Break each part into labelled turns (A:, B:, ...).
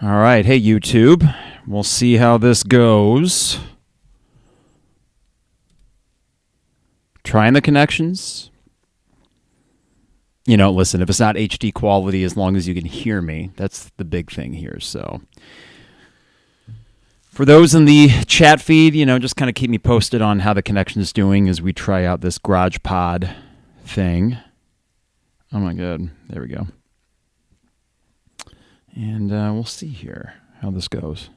A: All right. Hey, YouTube. We'll see how this goes. Trying the connections. Listen, if it's not HD quality, as long as you can hear me, that's the big thing here. So for those in the chat feed, just kind of keep me posted on how the connection is doing as we try out this Garage Pod thing. Oh, my God. There we go. And we'll see here how this goes.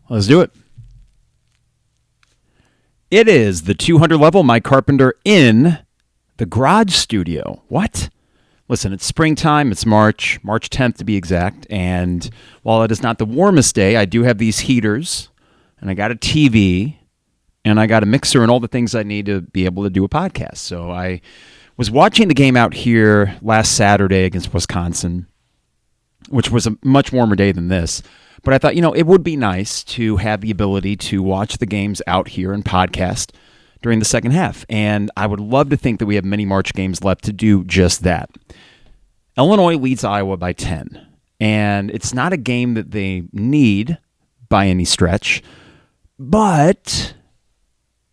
A: Let's do it. It is the 200 level Mike Carpenter in the garage studio. What? Listen, it's springtime. It's March 10th to be exact. And while it is not the warmest day, I do have these heaters, and I got a TV, and I got a mixer and all the things I need to be able to do a podcast. So I was watching the game out here last Saturday against Wisconsin, which was a much warmer day than this. But I thought, it would be nice to have the ability to watch the games out here and podcast during the second half. And I would love to think that we have many March games left to do just that. Illinois leads Iowa by 10. And it's not a game that they need by any stretch. But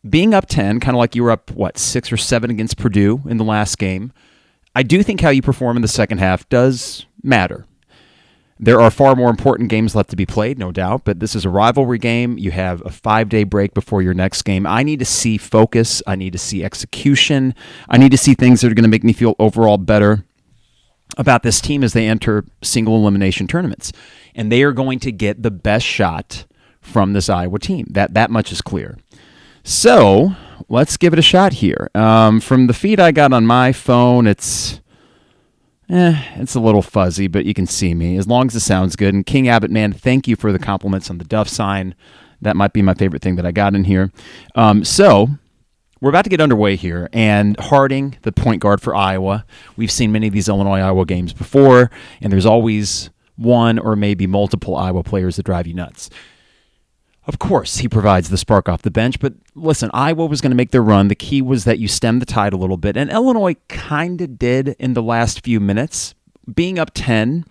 A: being up 10, kind of like you were up, 6 or 7 against Purdue in the last game, I do think how you perform in the second half does matter. There are far more important games left to be played, no doubt, but this is a rivalry game. You have a 5-day break before your next game. I need to see focus. I need to see execution. I need to see things that are going to make me feel overall better about this team as they enter single elimination tournaments. And they are going to get the best shot from this Iowa team. That much is clear. So let's give it a shot here. From the feed I got on my phone, it's a little fuzzy, but you can see me, as long as it sounds good. And King Abbott, man, thank you for the compliments on the Duff sign. That might be my favorite thing that I got in here. So we're about to get underway here. And Harding, the point guard for Iowa, we've seen many of these Illinois-Iowa games before, and there's always one or maybe multiple Iowa players that drive you nuts. Of course, he provides the spark off the bench, but listen, Iowa was going to make their run. The key was that you stem the tide a little bit, and Illinois kind of did in the last few minutes. Being up 10,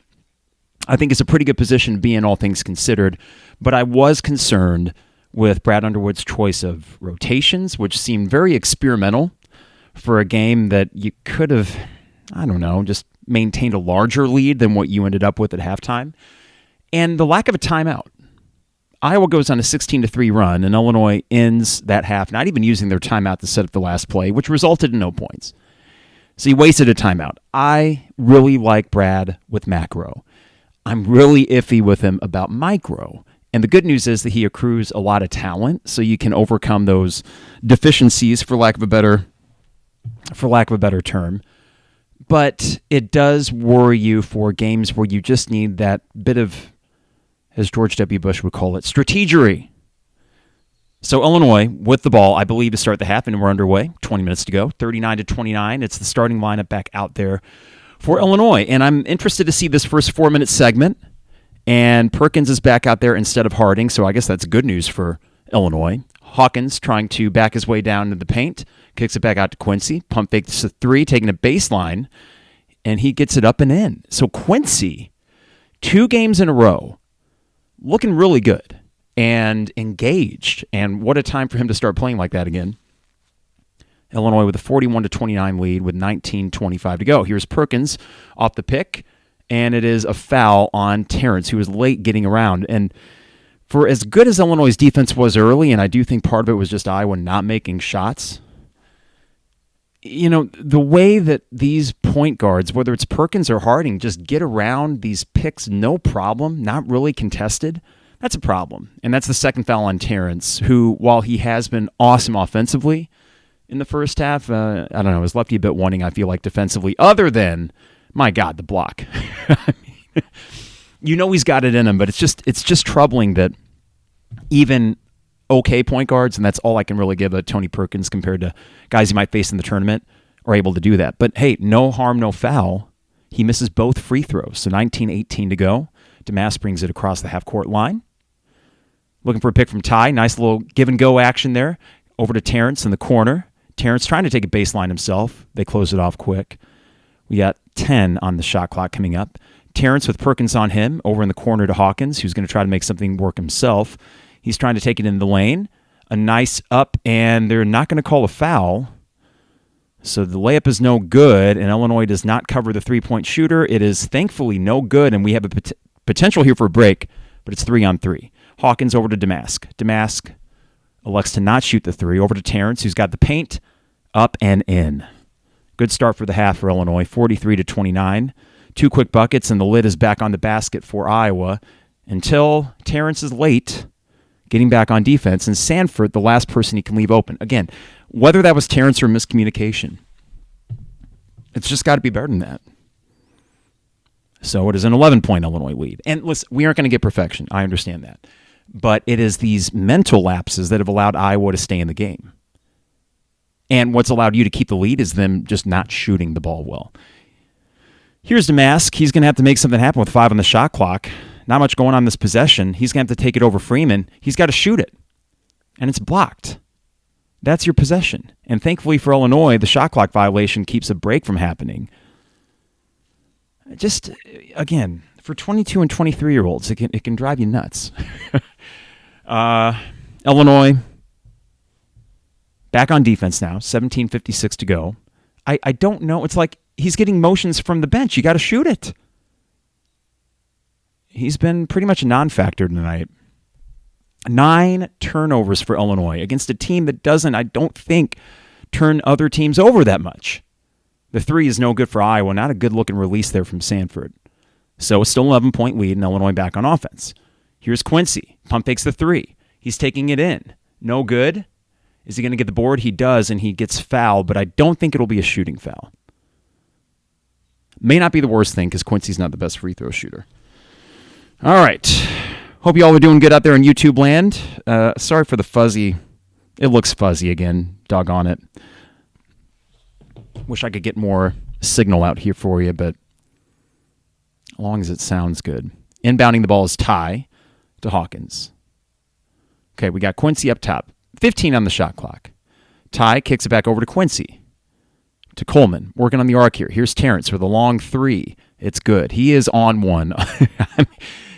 A: I think is a pretty good position to be in, all things considered, but I was concerned with Brad Underwood's choice of rotations, which seemed very experimental for a game that you could have, just maintained a larger lead than what you ended up with at halftime, and the lack of a timeout. Iowa goes on a 16-3 run, and Illinois ends that half not even using their timeout to set up the last play, which resulted in no points. So he wasted a timeout. I really like Brad with macro. I'm really iffy with him about micro. And the good news is that he accrues a lot of talent, so you can overcome those deficiencies, for lack of a better term. But it does worry you for games where you just need that bit of, as George W. Bush would call it, strategery. So Illinois, with the ball, I believe, to start the half, and we're underway. 20 minutes to go, 39-29. It's the starting lineup back out there for Illinois. And I'm interested to see this first 4-minute segment. And Perkins is back out there instead of Harding, so I guess that's good news for Illinois. Hawkins trying to back his way down to the paint, kicks it back out to Quincy. Pump fakes a three, taking a baseline, and he gets it up and in. So Quincy, 2 games in a row, looking really good and engaged. And what a time for him to start playing like that again. Illinois with a 41-29 lead with 19:25 to go. Here's Perkins off the pick, and it is a foul on Terrence, who was late getting around. And for as good as Illinois' defense was early, and I do think part of it was just Iowa not making shots, the way that these point guards, whether it's Perkins or Harding, just get around these picks no problem, not really contested, that's a problem. And that's the second foul on Terrence, who, while he has been awesome offensively, in the first half. I don't know. It was left you a bit wanting, I feel like, defensively, other than, my God, the block. I mean, you know he's got it in him, but it's just troubling that even okay point guards, and that's all I can really give a Tony Perkins compared to guys he might face in the tournament, are able to do that. But hey, no harm, no foul. He misses both free throws. So 19-18 to go. Damas brings it across the half-court line. Looking for a pick from Ty. Nice little give-and-go action there. Over to Terrence in the corner. Terrence trying to take a baseline himself. They close it off quick. We got 10 on the shot clock coming up. Terrence with Perkins on him. Over in the corner to Hawkins, who's going to try to make something work himself. He's trying to take it in the lane. A nice up, and they're not going to call a foul. So the layup is no good, and Illinois does not cover the three-point shooter. It is thankfully no good, and we have a potential here for a break, but it's 3-on-3. Hawkins over to Damask. Damask elects to not shoot the three. Over to Terrence, who's got the paint up and in. Good start for the half for Illinois, 43-29. 2 quick buckets, and the lid is back on the basket for Iowa until Terrence is late getting back on defense, and Sanford, the last person he can leave open. Again, whether that was Terrence or miscommunication, it's just got to be better than that. So it is an 11-point Illinois lead. And listen, we aren't going to get perfection. I understand that. But it is these mental lapses that have allowed Iowa to stay in the game. And what's allowed you to keep the lead is them just not shooting the ball well. Here's Damask. He's going to have to make something happen with 5 on the shot clock. Not much going on this possession. He's going to have to take it over Freeman. He's got to shoot it. And it's blocked. That's your possession. And thankfully for Illinois, the shot clock violation keeps a break from happening. Just, again, for 22 and 23-year-olds, it can drive you nuts. Illinois, back on defense now, 17:56 to go. I don't know. It's like he's getting motions from the bench. You got to shoot it. He's been pretty much a non-factor tonight. 9 turnovers for Illinois against a team that doesn't, I don't think, turn other teams over that much. The 3 is no good for Iowa. Not a good-looking release there from Sanford. So it's still an 11-point lead and Illinois back on offense. Here's Quincy. Pump fakes the 3. He's taking it in. No good. Is he going to get the board? He does, and he gets fouled, but I don't think it'll be a shooting foul. May not be the worst thing because Quincy's not the best free throw shooter. All right. Hope you all are doing good out there in YouTube land. Sorry for the fuzzy. It looks fuzzy again. Doggone it. Wish I could get more signal out here for you, but as long as it sounds good. Inbounding the ball is Ty to Hawkins. Okay, we got Quincy up top. 15 on the shot clock. Ty kicks it back over to Quincy. To Coleman. Working on the arc here. Here's Terrence for the long 3. It's good. He is on one.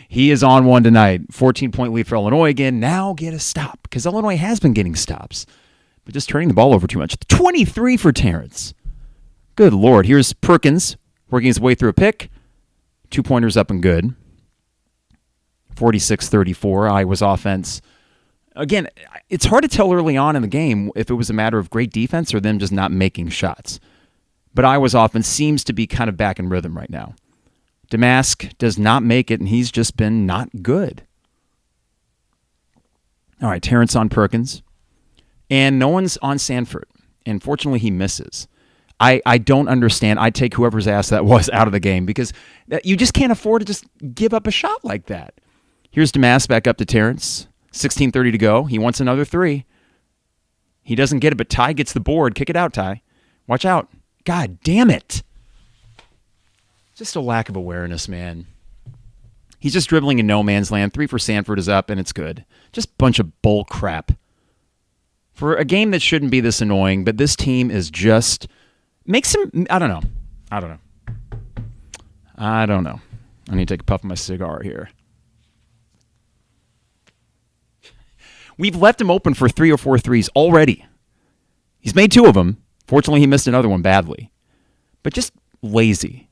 A: He is on one tonight. 14-point lead for Illinois again. Now get a stop, because Illinois has been getting stops, but just turning the ball over too much. 23 for Terrence. Good Lord. Here's Perkins working his way through a pick. 2-pointers up and good. 46-34. Iowa's offense. Again, it's hard to tell early on in the game if it was a matter of great defense or them just not making shots. But Iowa's offense seems to be kind of back in rhythm right now. Damask does not make it, and he's just been not good. All right, Terrence on Perkins. And no one's on Sanford. And fortunately, he misses. I don't understand. I'd take whoever's ass that was out of the game, because you just can't afford to just give up a shot like that. Here's Damask back up to Terrence. 16:30 to go. He wants another 3. He doesn't get it, but Ty gets the board. Kick it out, Ty. Watch out. God damn it. Just a lack of awareness, man. He's just dribbling in no man's land. 3 for Sanford is up, and it's good. Just a bunch of bull crap. For a game that shouldn't be this annoying, but this team is just... makes him... I don't know. I need to take a puff of my cigar here. We've left him open for 3 or 4 threes already. He's made 2 of them. Fortunately, he missed another one badly. But just lazy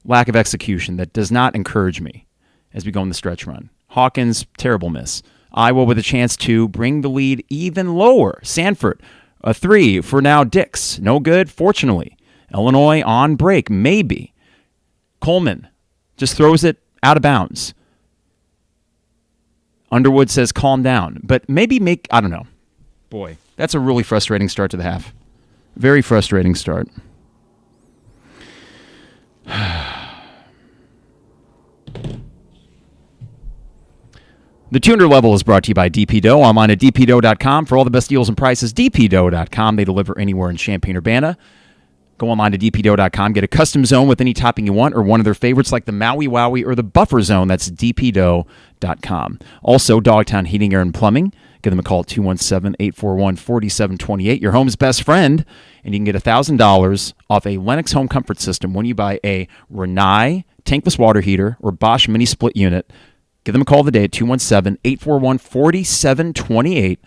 A: lack of execution that does not encourage me as we go in the stretch run. Hawkins, terrible miss. Iowa with a chance to bring the lead even lower. Sanford, a 3 for now Dix. No good, fortunately. Illinois on break, maybe. Coleman just throws it out of bounds. Underwood says calm down, but maybe I don't know. Boy, that's a really frustrating start to the half. Very frustrating start. The 200 level is brought to you by DP Dough. Online at dpdough.com for all the best deals and prices. dpdough.com. They deliver anywhere in Champaign-Urbana. Go online to dpdough.com. Get a custom zone with any topping you want or one of their favorites like the Maui Wowie or the Buffer Zone. That's dpdough.com. Also, Dogtown Heating, Air, and Plumbing. Give them a call at 217-841-4728. Your home's best friend. And you can get $1,000 off a Lennox home comfort system when you buy a Rinnai tankless water heater or Bosch mini split unit. Give them a call today at 217-841-4728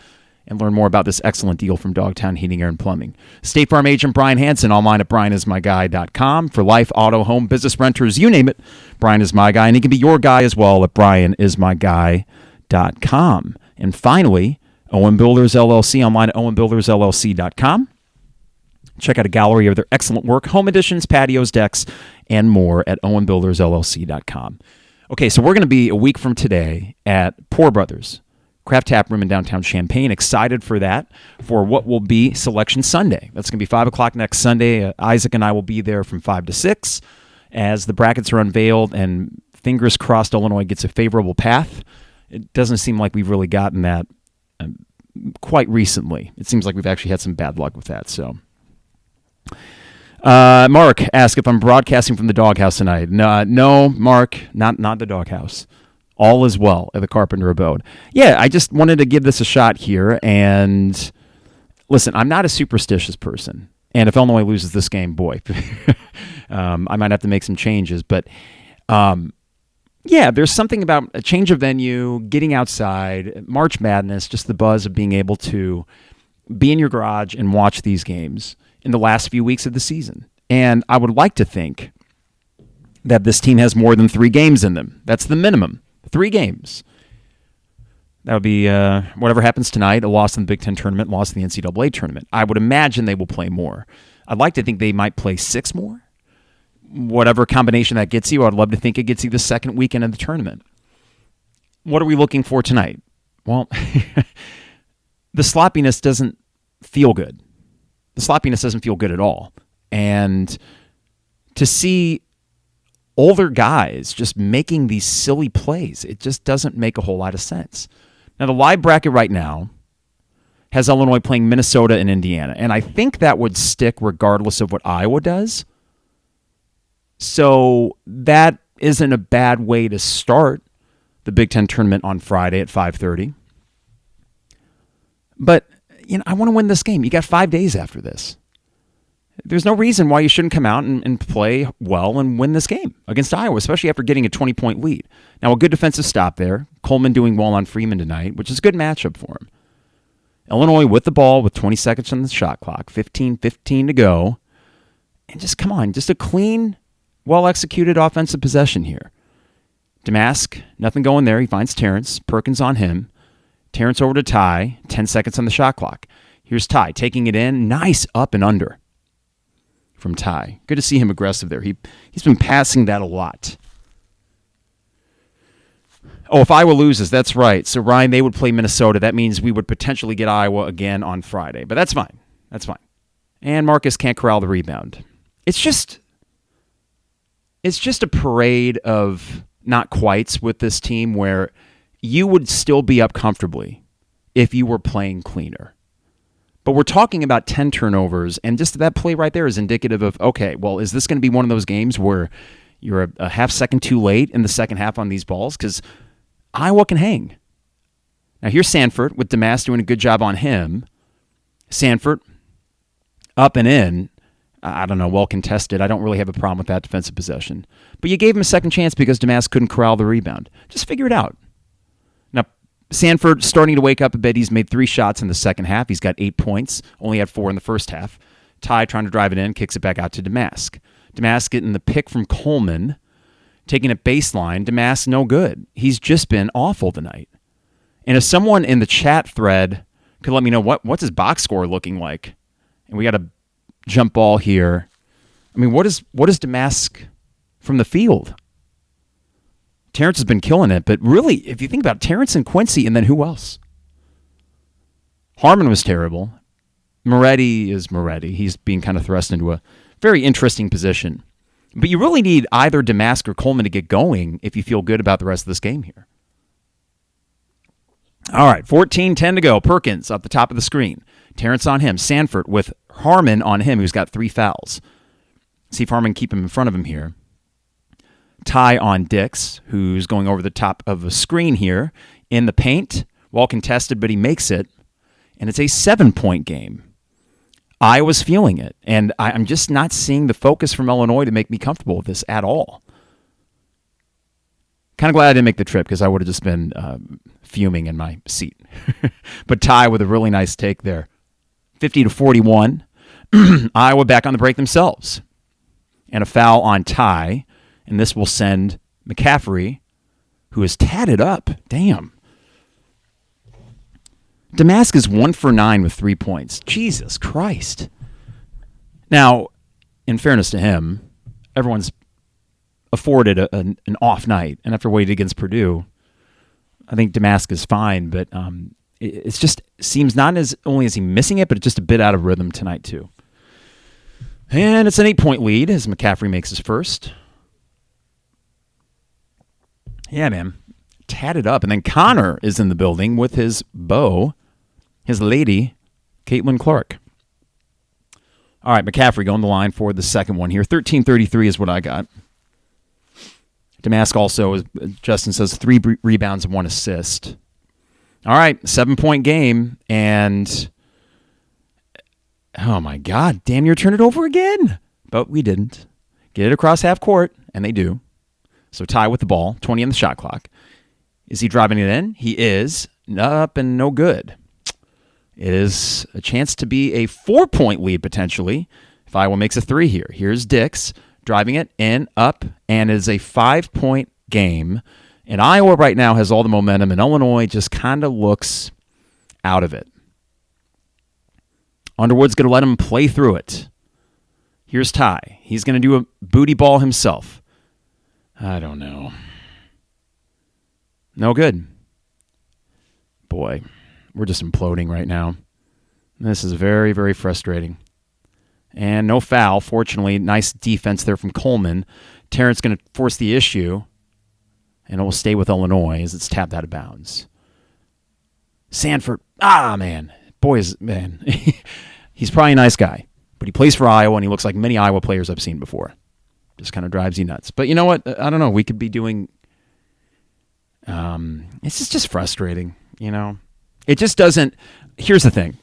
A: and learn more about this excellent deal from Dogtown Heating, Air, and Plumbing. State Farm agent Brian Hansen online at brianismyguy.com. For life, auto, home, business, renters, you name it, Brian is my guy. And he can be your guy as well at brianismyguy.com. And finally, Owen Builders LLC online at owenbuildersllc.com. Check out a gallery of their excellent work, home additions, patios, decks, and more at owenbuildersllc.com. Okay, so we're going to be a week from today at Pour Brothers Craft Tap Room in downtown Champaign. Excited for that, for what will be Selection Sunday. That's going to be 5 o'clock next Sunday. Isaac and I will be there from 5 to 6 as the brackets are unveiled, and fingers crossed Illinois gets a favorable path. It doesn't seem like we've really gotten that quite recently. It seems like we've actually had some bad luck with that, so... Mark asked if I'm broadcasting from the doghouse tonight. No, Mark, not the doghouse. All is well at the Carpenter abode. Yeah, I just wanted to give this a shot here. And listen, I'm not a superstitious person. And if Illinois loses this game, boy, I might have to make some changes. But yeah, there's something about a change of venue, getting outside, March Madness, just the buzz of being able to be in your garage and watch these games in the last few weeks of the season. And I would like to think that this team has more than 3 games in them. That's the minimum. 3 games. That would be whatever happens tonight, a loss in the Big Ten tournament, loss in the NCAA tournament. I would imagine they will play more. I'd like to think they might play 6 more. Whatever combination that gets you, I'd love to think it gets you the second weekend of the tournament. What are we looking for tonight? Well, the sloppiness doesn't feel good. The sloppiness doesn't feel good at all. And to see older guys just making these silly plays, it just doesn't make a whole lot of sense. Now, the live bracket right now has Illinois playing Minnesota and Indiana, and I think that would stick regardless of what Iowa does. So that isn't a bad way to start the Big Ten tournament on Friday at 5:30. But I want to win this game. You got 5 days after this. There's no reason why you shouldn't come out and play well and win this game against Iowa, especially after getting a 20-point lead. Now, a good defensive stop there. Coleman doing well on Freeman tonight, which is a good matchup for him. Illinois with the ball with 20 seconds on the shot clock, 15 to go. And just, come on, just a clean, well-executed offensive possession here. Damask, nothing going there. He finds Terrence. Perkins on him. Terrence over to Ty, 10 seconds on the shot clock. Here's Ty taking it in. Nice up and under from Ty. Good to see him aggressive there. He's been passing that a lot. Oh, if Iowa loses, that's right. So, Ryan, they would play Minnesota. That means we would potentially get Iowa again on Friday. But that's fine. That's fine. And Marcus can't corral the rebound. It's just a parade of not quites with this team where you would still be up comfortably if you were playing cleaner. But we're talking about 10 turnovers, and just that play right there is indicative of, okay, well, is this going to be one of those games where you're a half second too late in the second half on these balls? Because Iowa can hang. Now here's Sanford with Damask doing a good job on him. Sanford up and in. I don't know, well contested. I don't really have a problem with that defensive possession. But you gave him a second chance because Damask couldn't corral the rebound. Just figure it out. Now, Sanford starting to wake up a bit. He's made 3 shots in the second half. He's got 8 points. Only had 4 in the first half. Ty trying to drive it in, kicks it back out to Damask. Damask getting the pick from Coleman, taking it baseline. Damask no good. He's just been awful tonight. And if someone in the chat thread could let me know what's his box score looking like, and we got a jump ball here. I mean, what is Damask from the field? Terrence has been killing it, but really, if you think about it, Terrence and Quincy, and then who else? Harmon was terrible. Moretti is Moretti. He's being kind of thrust into a very interesting position. But you really need either Damask or Coleman to get going if you feel good about the rest of this game here. All right, 14-10 to go. Perkins up the top of the screen. Terrence on him. Sanford with Harmon on him, who's got 3 fouls. See if Harmon can keep him in front of him here. Ty on Dix, who's going over the top of a screen here in the paint. Well contested, but he makes it. And it's a 7-point game. Iowa's feeling it. And I'm just not seeing the focus from Illinois to make me comfortable with this at all. Kind of glad I didn't make the trip because I would have just been fuming in my seat. But Ty with a really nice take there. 50-41. Iowa back on the break themselves. And a foul on Ty. And this will send McCaffery, who is tatted up. Damn. Damask is 1 for 9 with 3 points. Jesus Christ. Now, in fairness to him, everyone's afforded an off night. And after waiting against Purdue, I think Damask is fine. But it just seems not as only is he missing it, but just a bit out of rhythm tonight too. And it's an 8-point lead as McCaffery makes his first. Yeah, man. Tatted up. And then Connor is in the building with his beau, his lady, Caitlin Clark. All right, McCaffery going the line for the second one here. 13:33 is what I got. Damask also, as Justin says, 3 rebounds and 1 assist. All right, 7-point game. And, oh my God, damn near turn it over again. But we didn't. Get it across half court, and they do. So Ty with the ball, 20 on the shot clock. Is he driving it in? He is. Up and no good. It is a chance to be a 4-point lead potentially if Iowa makes a 3 here. Here's Dix driving it in, up, and it is a 5-point game. And Iowa right now has all the momentum, and Illinois just kind of looks out of it. Underwood's going to let him play through it. Here's Ty. He's going to do a booty ball himself. I don't know. No good. Boy, we're just imploding right now. This is very, very frustrating. And no foul. Fortunately, nice defense there from Coleman. Terrence going to force the issue, and it will stay with Illinois as it's tapped out of bounds. Sanford. Man. Man. He's probably a nice guy, but he plays for Iowa, and he looks like many Iowa players I've seen before. Just kind of drives you nuts. But you know what? I don't know. We could be doing... it's just frustrating, you know? It just doesn't... Here's the thing.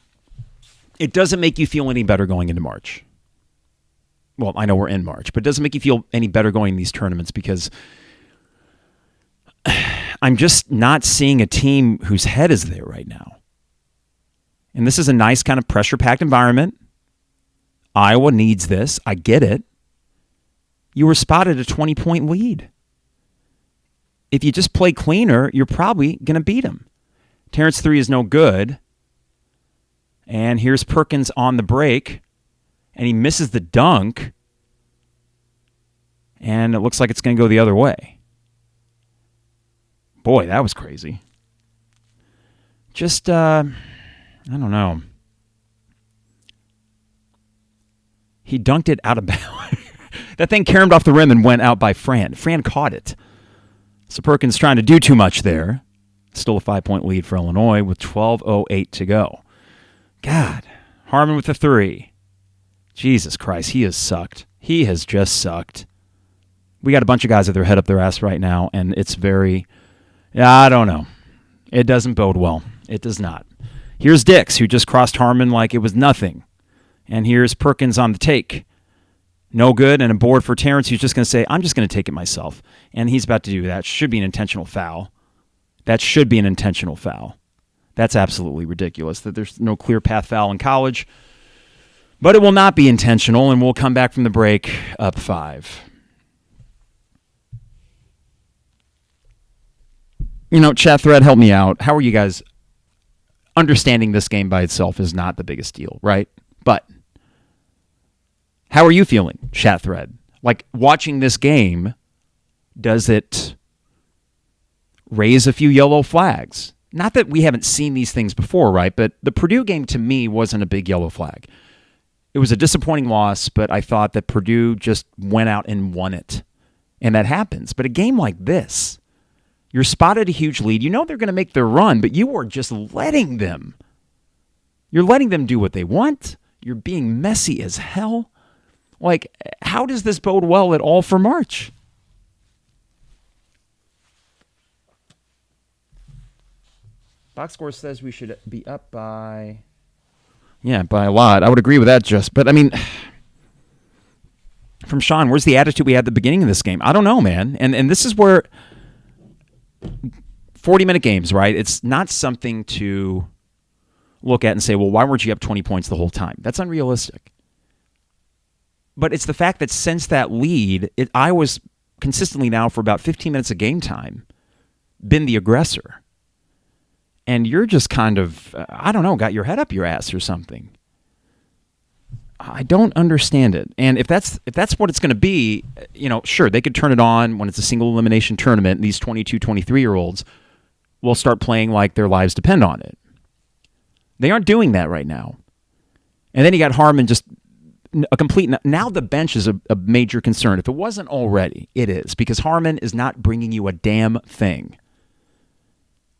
A: It doesn't make you feel any better going into March. Well, I know we're in March, but it doesn't make you feel any better going in these tournaments because I'm just not seeing a team whose head is there right now. And this is a nice kind of pressure-packed environment. Iowa needs this. I get it. You were spotted a 20-point lead. If you just play cleaner, you're probably going to beat them. Terrence 3 is no good. And here's Perkins on the break. And he misses the dunk. And it looks like it's going to go the other way. Boy, that was crazy. Just, I don't know. He dunked it out of bounds. That thing caromed off the rim and went out by Fran. Fran caught it. So Perkins trying to do too much there. Still a 5-point lead for Illinois with 12:08 to go. God. Harmon with the 3. Jesus Christ, he has sucked. He has just sucked. We got a bunch of guys with their head up their ass right now, and it's very... I don't know. It doesn't bode well. It does not. Here's Dix, who just crossed Harmon like it was nothing. And here's Perkins on the take. No good, and a board for Terrence, who's just going to say, I'm just going to take it myself. And he's about to do that. Should be an intentional foul. That should be an intentional foul. That's absolutely ridiculous that there's no clear path foul in college. But it will not be intentional, and we'll come back from the break up 5. You know, chat thread, help me out. How are you guys? Understanding this game by itself is not the biggest deal, right? But how are you feeling, chat thread? Like, watching this game, does it raise a few yellow flags? not that we haven't seen these things before, right? But the Purdue game to me wasn't a big yellow flag. It was a disappointing loss, but I thought that Purdue just went out and won it. And that happens. But a game like this, you're spotted a huge lead. You know they're going to make their run, but you are just letting them. You're letting them do what they want. You're being messy as hell. Like, how does this bode well at all for March? Box score says we should be up by... Yeah, by a lot. I would agree with that, but I mean... From Sean, where's the attitude we had at the beginning of this game? I don't know, man. And this is where 40-minute games, right? It's not something to look at and say, well, why weren't you up 20 points the whole time? That's unrealistic. But it's the fact that since that lead, I was consistently now for about 15 minutes of game time been the aggressor. And you're just kind of, I don't know, got your head up your ass or something. I don't understand it. And if that's what it's going to be, sure, they could turn it on when it's a single elimination tournament and these 22, 23-year-olds will start playing like their lives depend on it. They aren't doing that right now. And then you got Harmon just a complete... Now the bench is a major concern. If it wasn't already, it is. Because Harmon is not bringing you a damn thing.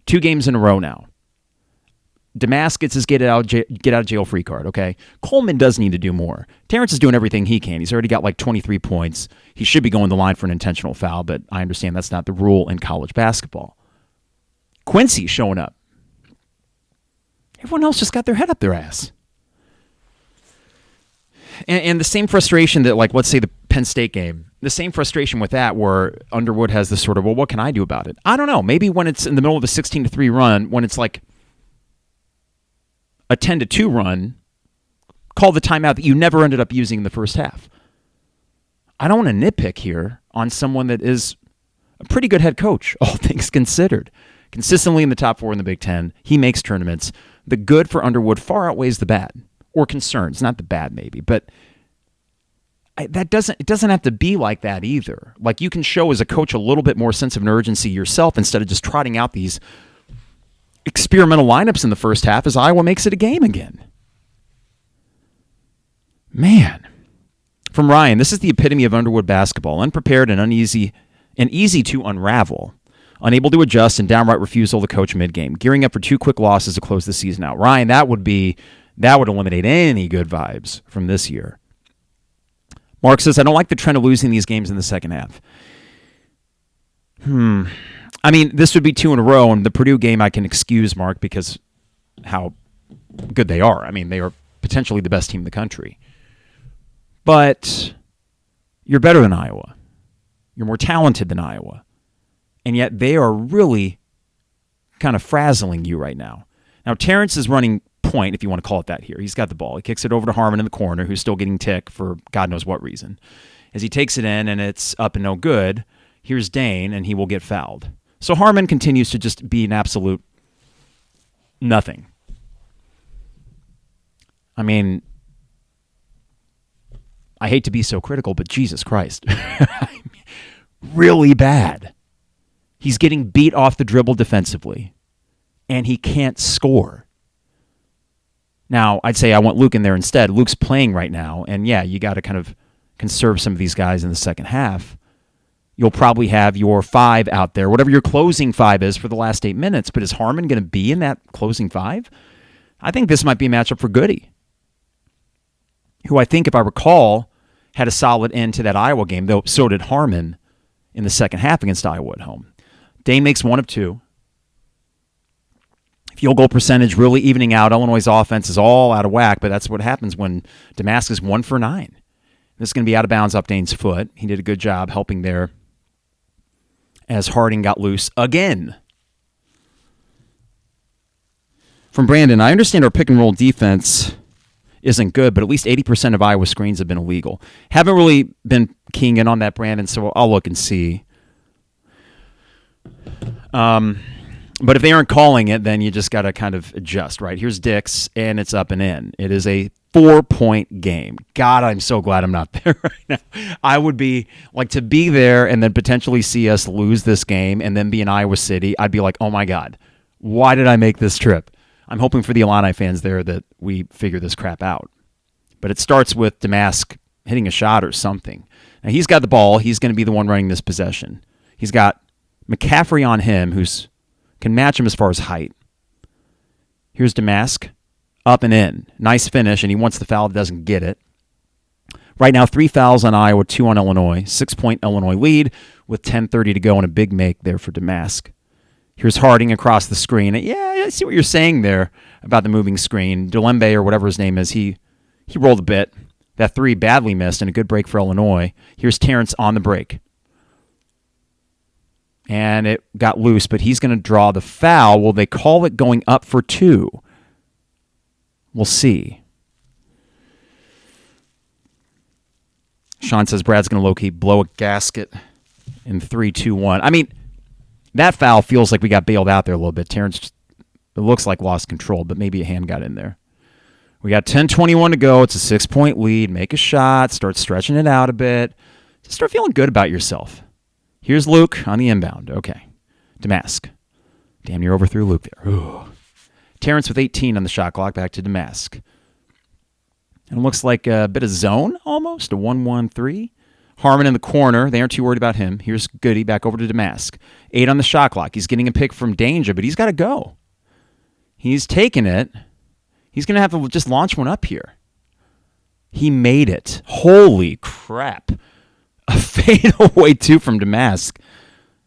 A: 2 games in a row now. Damas gets his get out of jail free card, okay? Coleman does need to do more. Terrence is doing everything he can. He's already got like 23 points. He should be going the line for an intentional foul, but I understand that's not the rule in college basketball. Quincy showing up. Everyone else just got their head up their ass. And the same frustration that, like, let's say the Penn State game, the same frustration with that where Underwood has this sort of, well, what can I do about it? I don't know. Maybe when it's in the middle of a 16-3 run, when it's like a 10-2 run, call the timeout that you never ended up using in the first half. I don't want to nitpick here on someone that is a pretty good head coach, all things considered. Consistently in the top 4 in the Big Ten. He makes tournaments. The good for Underwood far outweighs the bad. Or concerns, not the bad maybe. But it doesn't have to be like that either. Like, you can show as a coach a little bit more sense of an urgency yourself instead of just trotting out these experimental lineups in the first half as Iowa makes it a game again. Man. From Ryan, this is the epitome of Underwood basketball. Unprepared and easy to unravel. Unable to adjust and downright refusal to coach mid-game. Gearing up for 2 quick losses to close the season out. Ryan, that would eliminate any good vibes from this year. Mark says, I don't like the trend of losing these games in the second half. I mean, this would be 2 in a row, and the Purdue game I can excuse, Mark, because how good they are. I mean, they are potentially the best team in the country. But you're better than Iowa. You're more talented than Iowa. And yet they are really kind of frazzling you right now. Now, Terrence is running point, if you want to call it that here. He's got the ball. He kicks it over to Harmon in the corner, who's still getting tick for God knows what reason. As he takes it in and it's up and no good, here's Dane, and he will get fouled. So Harmon continues to just be an absolute nothing. I mean, I hate to be so critical, but Jesus Christ. Really bad. He's getting beat off the dribble defensively, and he can't score. Now, I'd say I want Luke in there instead. Luke's playing right now, and yeah, you got to kind of conserve some of these guys in the second half. You'll probably have your 5 out there, whatever your closing 5 is for the last 8 minutes, but is Harmon going to be in that closing 5? I think this might be a matchup for Goody, who I think, if I recall, had a solid end to that Iowa game, though so did Harmon in the second half against Iowa at home. Dane makes 1 of 2. Field goal percentage really evening out. Illinois' offense is all out of whack, but that's what happens when Damascus 1 for 9. This is going to be out of bounds up Dane's foot. He did a good job helping there as Harding got loose again. From Brandon, I understand our pick and roll defense isn't good, but at least 80% of Iowa screens have been illegal. Haven't really been keying in on that, Brandon, so I'll look and see. But if they aren't calling it, then you just got to kind of adjust, right? Here's Dix, and it's up and in. It is a 4-point game. God, I'm so glad I'm not there right now. I would be, like, to be there and then potentially see us lose this game and then be in Iowa City, I'd be like, oh, my God, Why did I make this trip? I'm hoping for the Illini fans there that we figure this crap out. But it starts with Damask hitting a shot or something. Now, he's got the ball. He's going to be the one running this possession. He's got McCaffery on him, who's can match him as far as height. Here's Damask, up and in. Nice finish, and he wants the foul, doesn't get it. Right now, 3 fouls on Iowa, 2 on Illinois. 6-point Illinois lead with 10:30 to go, and a big make there for Damask. Here's Harding across the screen. Yeah, I see what you're saying there about the moving screen. Delembe, or whatever his name is, he rolled a bit. That 3 badly missed, and a good break for Illinois. Here's Terrence on the break. And it got loose, but he's going to draw the foul. Will they call it going up for 2? We'll see. Sean says Brad's going to low-key blow a gasket in 3, 2, 1. I mean, that foul feels like we got bailed out there a little bit. Terrence, it looks like lost control, but maybe a hand got in there. We got 10:21 to go. It's a 6-point lead. Make a shot. Start stretching it out a bit. Just start feeling good about yourself. Here's Luke on the inbound. Okay. Damask. Damn, you're overthrew Luke there. Ooh. Terrence with 18 on the shot clock. Back to Damask. And it looks like a bit of zone almost. A 1-1-3. Harmon in the corner. They aren't too worried about him. Here's Goody back over to Damask. 8 on the shot clock. He's getting a pick from Danger, but he's got to go. He's taking it. He's going to have to just launch one up here. He made it. Holy crap. A fadeaway 2 from Damask.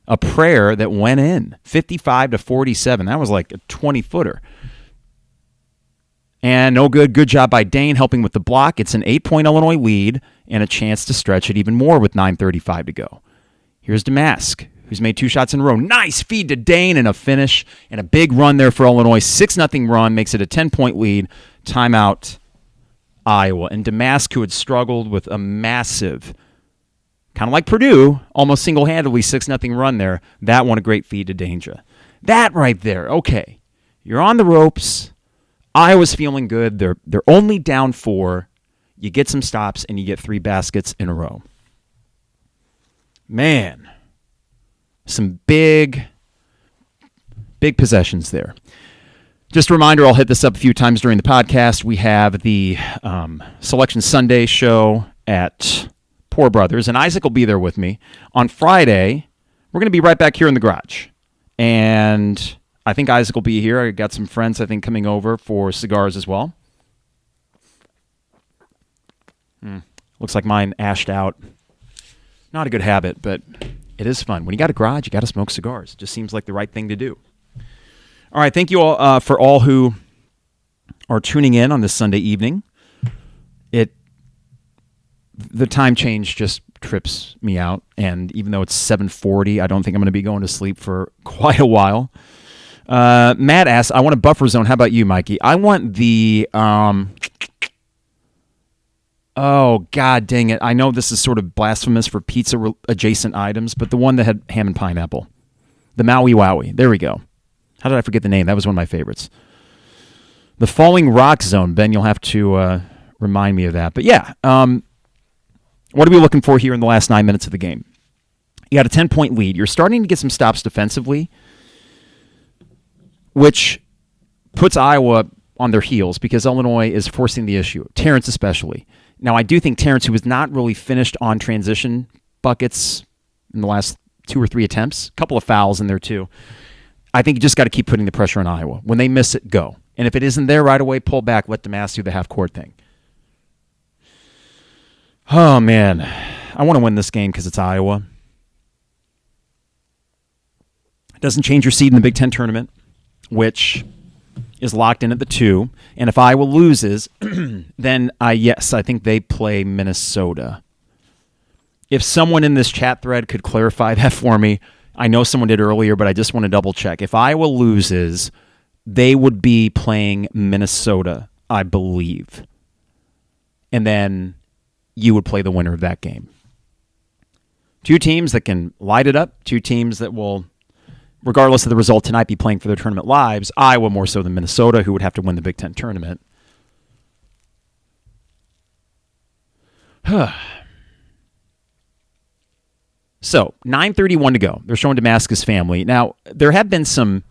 A: A prayer that went in. 55-47. That was like a 20-footer. And no good. Good job by Dane helping with the block. It's an 8-point Illinois lead and a chance to stretch it even more with 9:35 to go. Here's Damask, who's made 2 shots in a row. Nice feed to Dane and a finish and a big run there for Illinois. 6-0 run makes it a 10-point lead. Timeout, Iowa. And Damask, who had struggled with a massive, kind of like Purdue, almost single-handedly 6-0 run there. That one a great feed to Danger. That right there. Okay, you're on the ropes. Iowa's feeling good. They're only down 4. You get some stops, and you get 3 baskets in a row. Man, some big possessions there. Just a reminder, I'll hit this up a few times during the podcast. We have the Selection Sunday show at Poor Brothers, and Isaac will be there with me. On Friday, we're going to be right back here in the garage. And I think Isaac will be here. I got some friends, I think, coming over for cigars as well. Looks like mine ashed out. Not a good habit, but it is fun. When you got a garage, you got to smoke cigars. It just seems like the right thing to do. All right, thank you all for all who are tuning in on this Sunday evening. The time change just trips me out, and even though it's 7:40, I don't think I'm going to be going to sleep for quite a while. Matt asks, I want a buffer zone. How about you, Mikey? I want the... Oh, God dang it. I know this is sort of blasphemous for pizza-adjacent items, but the one that had ham and pineapple. The Maui Wowie. There we go. How did I forget the name? That was one of my favorites. The Falling Rock Zone. Ben, you'll have to remind me of that. But yeah, what are we looking for here in the last 9 minutes of the game? You got a 10-point lead. You're starting to get some stops defensively, which puts Iowa on their heels because Illinois is forcing the issue. Terrence especially. Now, I do think Terrence, who was not really finished on transition buckets in the last 2 or 3 attempts, a couple of fouls in there too, I think you just got to keep putting the pressure on Iowa. When they miss it, go. And if it isn't there right away, pull back, let Damask do the half-court thing. Oh, man. I want to win this game because it's Iowa. It doesn't change your seed in the Big Ten tournament, which is locked in at the 2. And if Iowa loses, then I think they play Minnesota. If someone in this chat thread could clarify that for me, I know someone did earlier, but I just want to double check. If Iowa loses, they would be playing Minnesota, I believe. And then you would play the winner of that game. 2 teams that can light it up, 2 teams that will, regardless of the result tonight, be playing for their tournament lives. Iowa more so than Minnesota, who would have to win the Big Ten tournament. So, 9:31 to go. They're showing Damascus family. Now, there have been some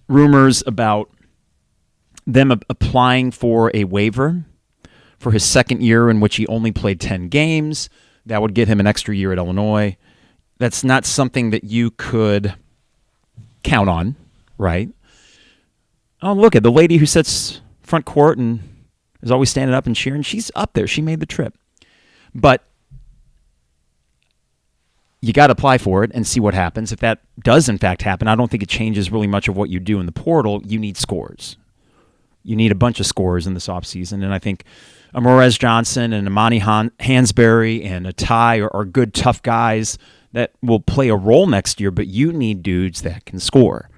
A: rumors about them applying for a waiver for his second year in which he only played 10 games. That would get him an extra year at Illinois. That's not something that you could count on, right? Oh, look at the lady who sits front court and is always standing up and cheering. She's up there. She made the trip. But you got to apply for it and see what happens. If that does, in fact, happen, I don't think it changes really much of what you do in the portal. You need scores. You need a bunch of scores in this offseason. And I think Amorez Johnson and Imani Hansberry and Atai are good, tough guys that will play a role next year, but you need dudes that can score.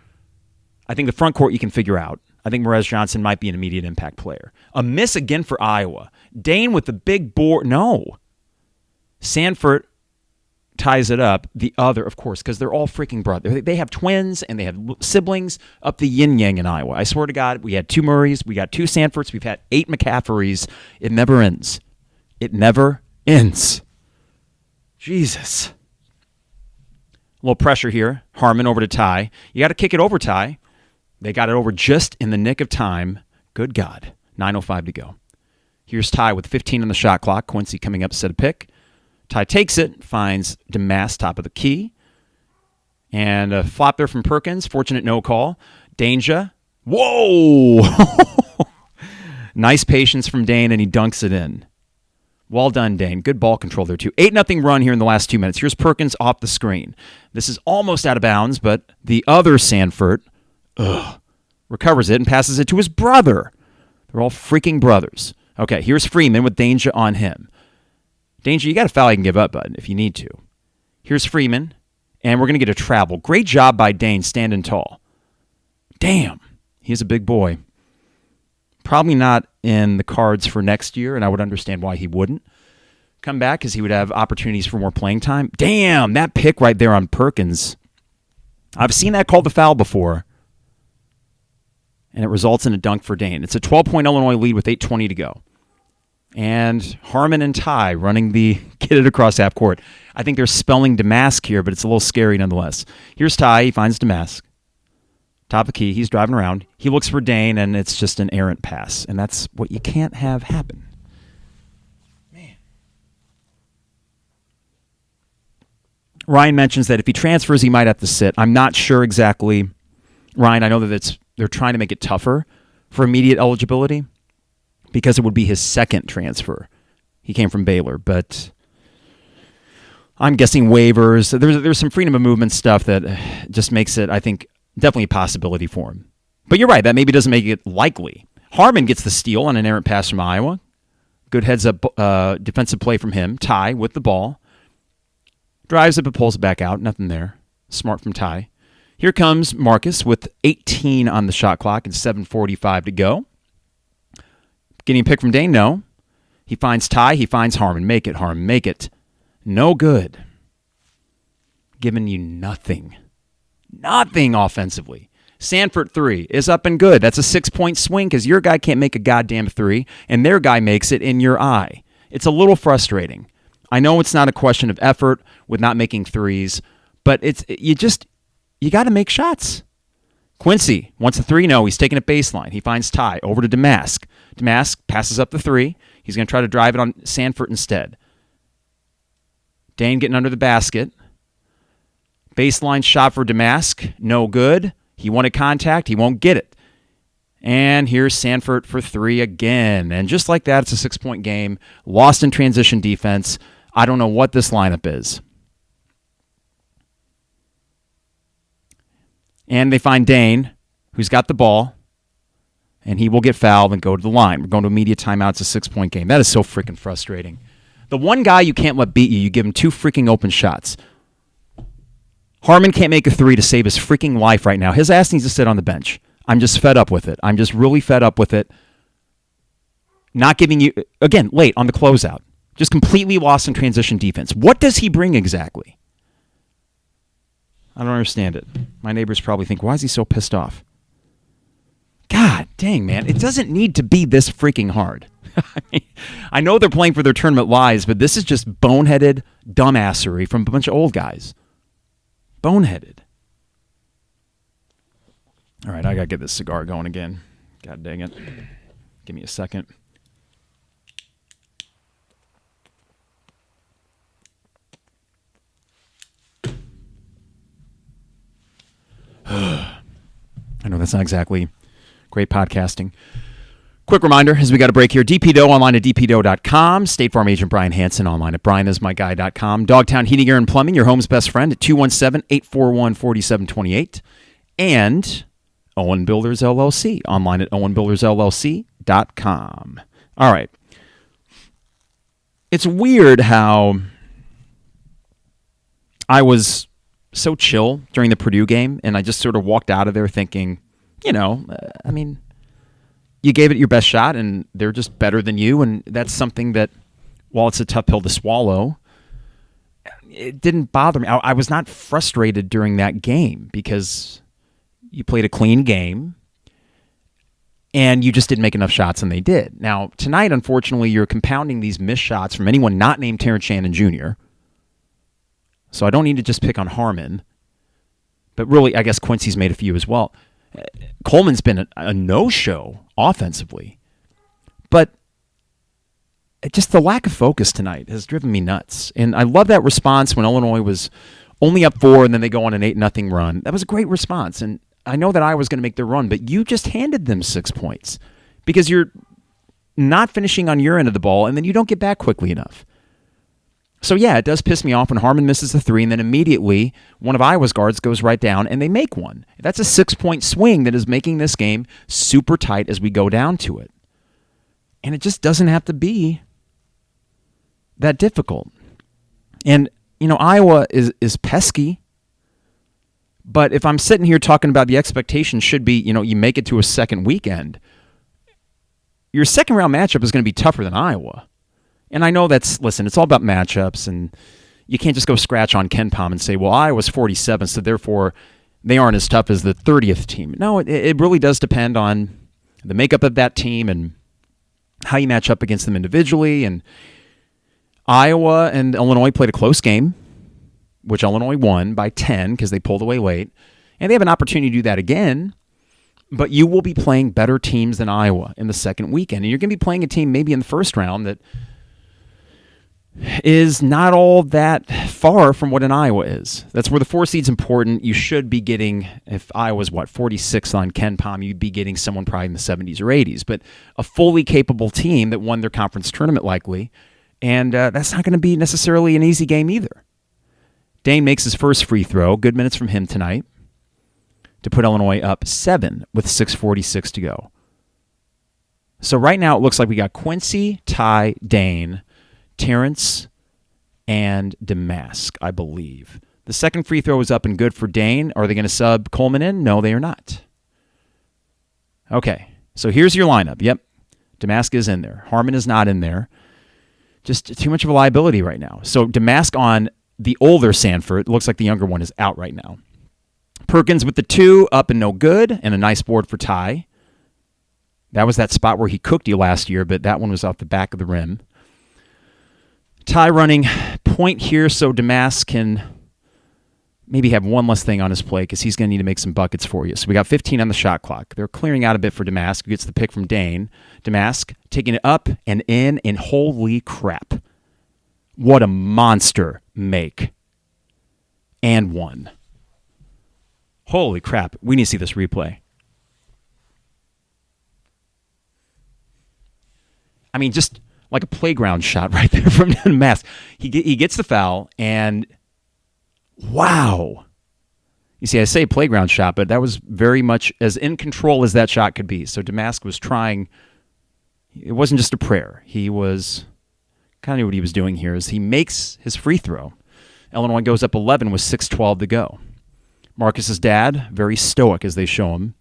A: I think the front court you can figure out. I think Morez Johnson might be an immediate impact player. A miss again for Iowa. Dane with the big board. No. Sanford ties it up. The other, of course, because they're all freaking brothers. They have twins and they have siblings up the yin-yang in Iowa. I swear to God, we had 2 Murrays, we got 2 Sanfords, we've had 8 McCafferys. It never ends. It never ends. Jesus. A little pressure here. Harmon over to Ty. You got to kick it over, Ty. They got it over just in the nick of time. Good God. 9:05 to go. Here's Ty with 15 on the shot clock. Quincy coming up to set a pick. Ty takes it, finds DeMass top of the key. And a flop there from Perkins. Fortunate no call. Danger. Whoa! Nice patience from Dane, and he dunks it in. Well done, Dane. Good ball control there, too. 8-0 run here in the last 2 minutes. Here's Perkins off the screen. This is almost out of bounds, but the other Sanford recovers it and passes it to his brother. They're all freaking brothers. Okay, here's Freeman with Danger on him. Danger, you got a foul you can give up, bud, if you need to. Here's Freeman, and we're going to get a travel. Great job by Dane standing tall. Damn, he's a big boy. Probably not in the cards for next year, and I would understand why he wouldn't come back, because he would have opportunities for more playing time. Damn, that pick right there on Perkins. I've seen that called the foul before, and it results in a dunk for Dane. It's a 12-point Illinois lead with 8:20 to go. And Harmon and Ty running the get it across half court. I think they're spelling Damask here, but it's a little scary nonetheless. Here's Ty. He finds Damask. Top of key. He's driving around. He looks for Dane, and it's just an errant pass. And that's what you can't have happen. Man. Ryan mentions that if he transfers, he might have to sit. I'm not sure exactly. Ryan, I know that they're trying to make it tougher for immediate eligibility because it would be his second transfer. He came from Baylor, but I'm guessing waivers. There's some freedom of movement stuff that just makes it, I think, definitely a possibility for him. But you're right, that maybe doesn't make it likely. Harmon gets the steal on an errant pass from Iowa. Good heads-up defensive play from him. Ty with the ball. Drives it but pulls it back out. Nothing there. Smart from Ty. Here comes Marcus with 18 on the shot clock and 7:45 to go. Getting a pick from Dane? No. He finds Ty. He finds Harmon. Make it, Harmon. Make it. No good. Giving you nothing. Nothing offensively. Sanford 3 is up and good. That's a 6-point swing because your guy can't make a goddamn 3, and their guy makes it in your eye. It's a little frustrating. I know it's not a question of effort with not making threes, but you got to make shots. Quincy wants a 3. No, he's taking it baseline. He finds Ty over to Damask. Damask passes up the 3. He's going to try to drive it on Sanford instead. Dane getting under the basket. Baseline shot for Damask. No good. He wanted contact. He won't get it. And here's Sanford for 3 again. And just like that, it's a 6-point game. Lost in transition defense. I don't know what this lineup is. And they find Dane, who's got the ball, and he will get fouled and go to the line. We're going to immediate timeout. It's a 6-point game. That is so freaking frustrating. The one guy you can't let beat you, you give him 2 freaking open shots. Harmon can't make a 3 to save his freaking life right now. His ass needs to sit on the bench. I'm just fed up with it. I'm just really fed up with it. Not giving you, again, late on the closeout. Just completely lost in transition defense. What does he bring exactly? I don't understand it. My neighbors probably think, why is he so pissed off? God dang, man. It doesn't need to be this freaking hard. I know they're playing for their tournament lives, but this is just boneheaded dumbassery from a bunch of old guys. Boneheaded. All right, I got to get this cigar going again. God dang it. Give me a second. I know that's not exactly great podcasting. Quick reminder, as we got a break here, DPDO online at dpdo.com. State Farm agent Brian Hansen online at brianismyguy.com. Dogtown Heating, Air, and Plumbing, your home's best friend at 217-841-4728. And Owen Builders LLC online at owenbuildersllc.com. All right. It's weird how I was so chill during the Purdue game, and I just sort of walked out of there thinking, you gave it your best shot, and they're just better than you, and that's something that, while it's a tough pill to swallow, it didn't bother me. I was not frustrated during that game because you played a clean game, and you just didn't make enough shots, and they did. Now, tonight, unfortunately, you're compounding these missed shots from anyone not named Terrence Shannon Jr., so I don't need to just pick on Harmon, but really, I guess Quincy's made a few as well. Coleman's been a no-show offensively, but just the lack of focus tonight has driven me nuts. And I love that response when Illinois was only up 4 and then they go on an 8-0 run. That was a great response, and I know that I was going to make their run, but you just handed them 6 points because you're not finishing on your end of the ball, and then you don't get back quickly enough. So, yeah, it does piss me off when Harmon misses the 3, and then immediately one of Iowa's guards goes right down, and they make one. That's a 6-point swing that is making this game super tight as we go down to it. And it just doesn't have to be that difficult. And, Iowa is pesky, but if I'm sitting here talking about the expectation should be, you make it to a second weekend, your second-round matchup is going to be tougher than Iowa. And I know it's all about matchups, and you can't just go scratch on KenPom and say, well, Iowa's 47, so therefore they aren't as tough as the 30th team. No, it really does depend on the makeup of that team and how you match up against them individually. And Iowa and Illinois played a close game, which Illinois won by 10 because they pulled away late. And they have an opportunity to do that again, but you will be playing better teams than Iowa in the second weekend. And you're going to be playing a team maybe in the first round that is not all that far from what an Iowa is. That's where the 4 seed's important. You should be getting, if Iowa's 46 on KenPom, you'd be getting someone probably in the 70s or 80s, but a fully capable team that won their conference tournament likely, and that's not going to be necessarily an easy game either. Dane makes his first free throw. Good minutes from him tonight to put Illinois up 7 with 6:46 to go. So right now it looks like we got Quincy, Ty, Dane, Terrence, and Damask, I believe. The second free throw is up and good for Dane. Are they going to sub Coleman in? No, they are not. Okay, so here's your lineup. Yep, Damask is in there. Harmon is not in there. Just too much of a liability right now. So Damask on the older Sanford. Looks like the younger one is out right now. Perkins with the 2, up and no good, and a nice board for Ty. That was that spot where he cooked you last year, but that one was off the back of the rim. Ty running point here so Damask can maybe have one less thing on his plate because he's going to need to make some buckets for you. So we got 15 on the shot clock. They're clearing out a bit for Damask, who gets the pick from Dane. Damask taking it up and in, and holy crap. What a monster make. And one. Holy crap. We need to see this replay. I mean, just like a playground shot right there from Damask. He gets the foul, and wow. You see, I say playground shot, but that was very much as in control as that shot could be. So Damask was trying. It wasn't just a prayer. He was kind of knew what he was doing here is he makes his free throw. Illinois goes up 11 with 6:12 to go. Marcus's dad, very stoic as they show him.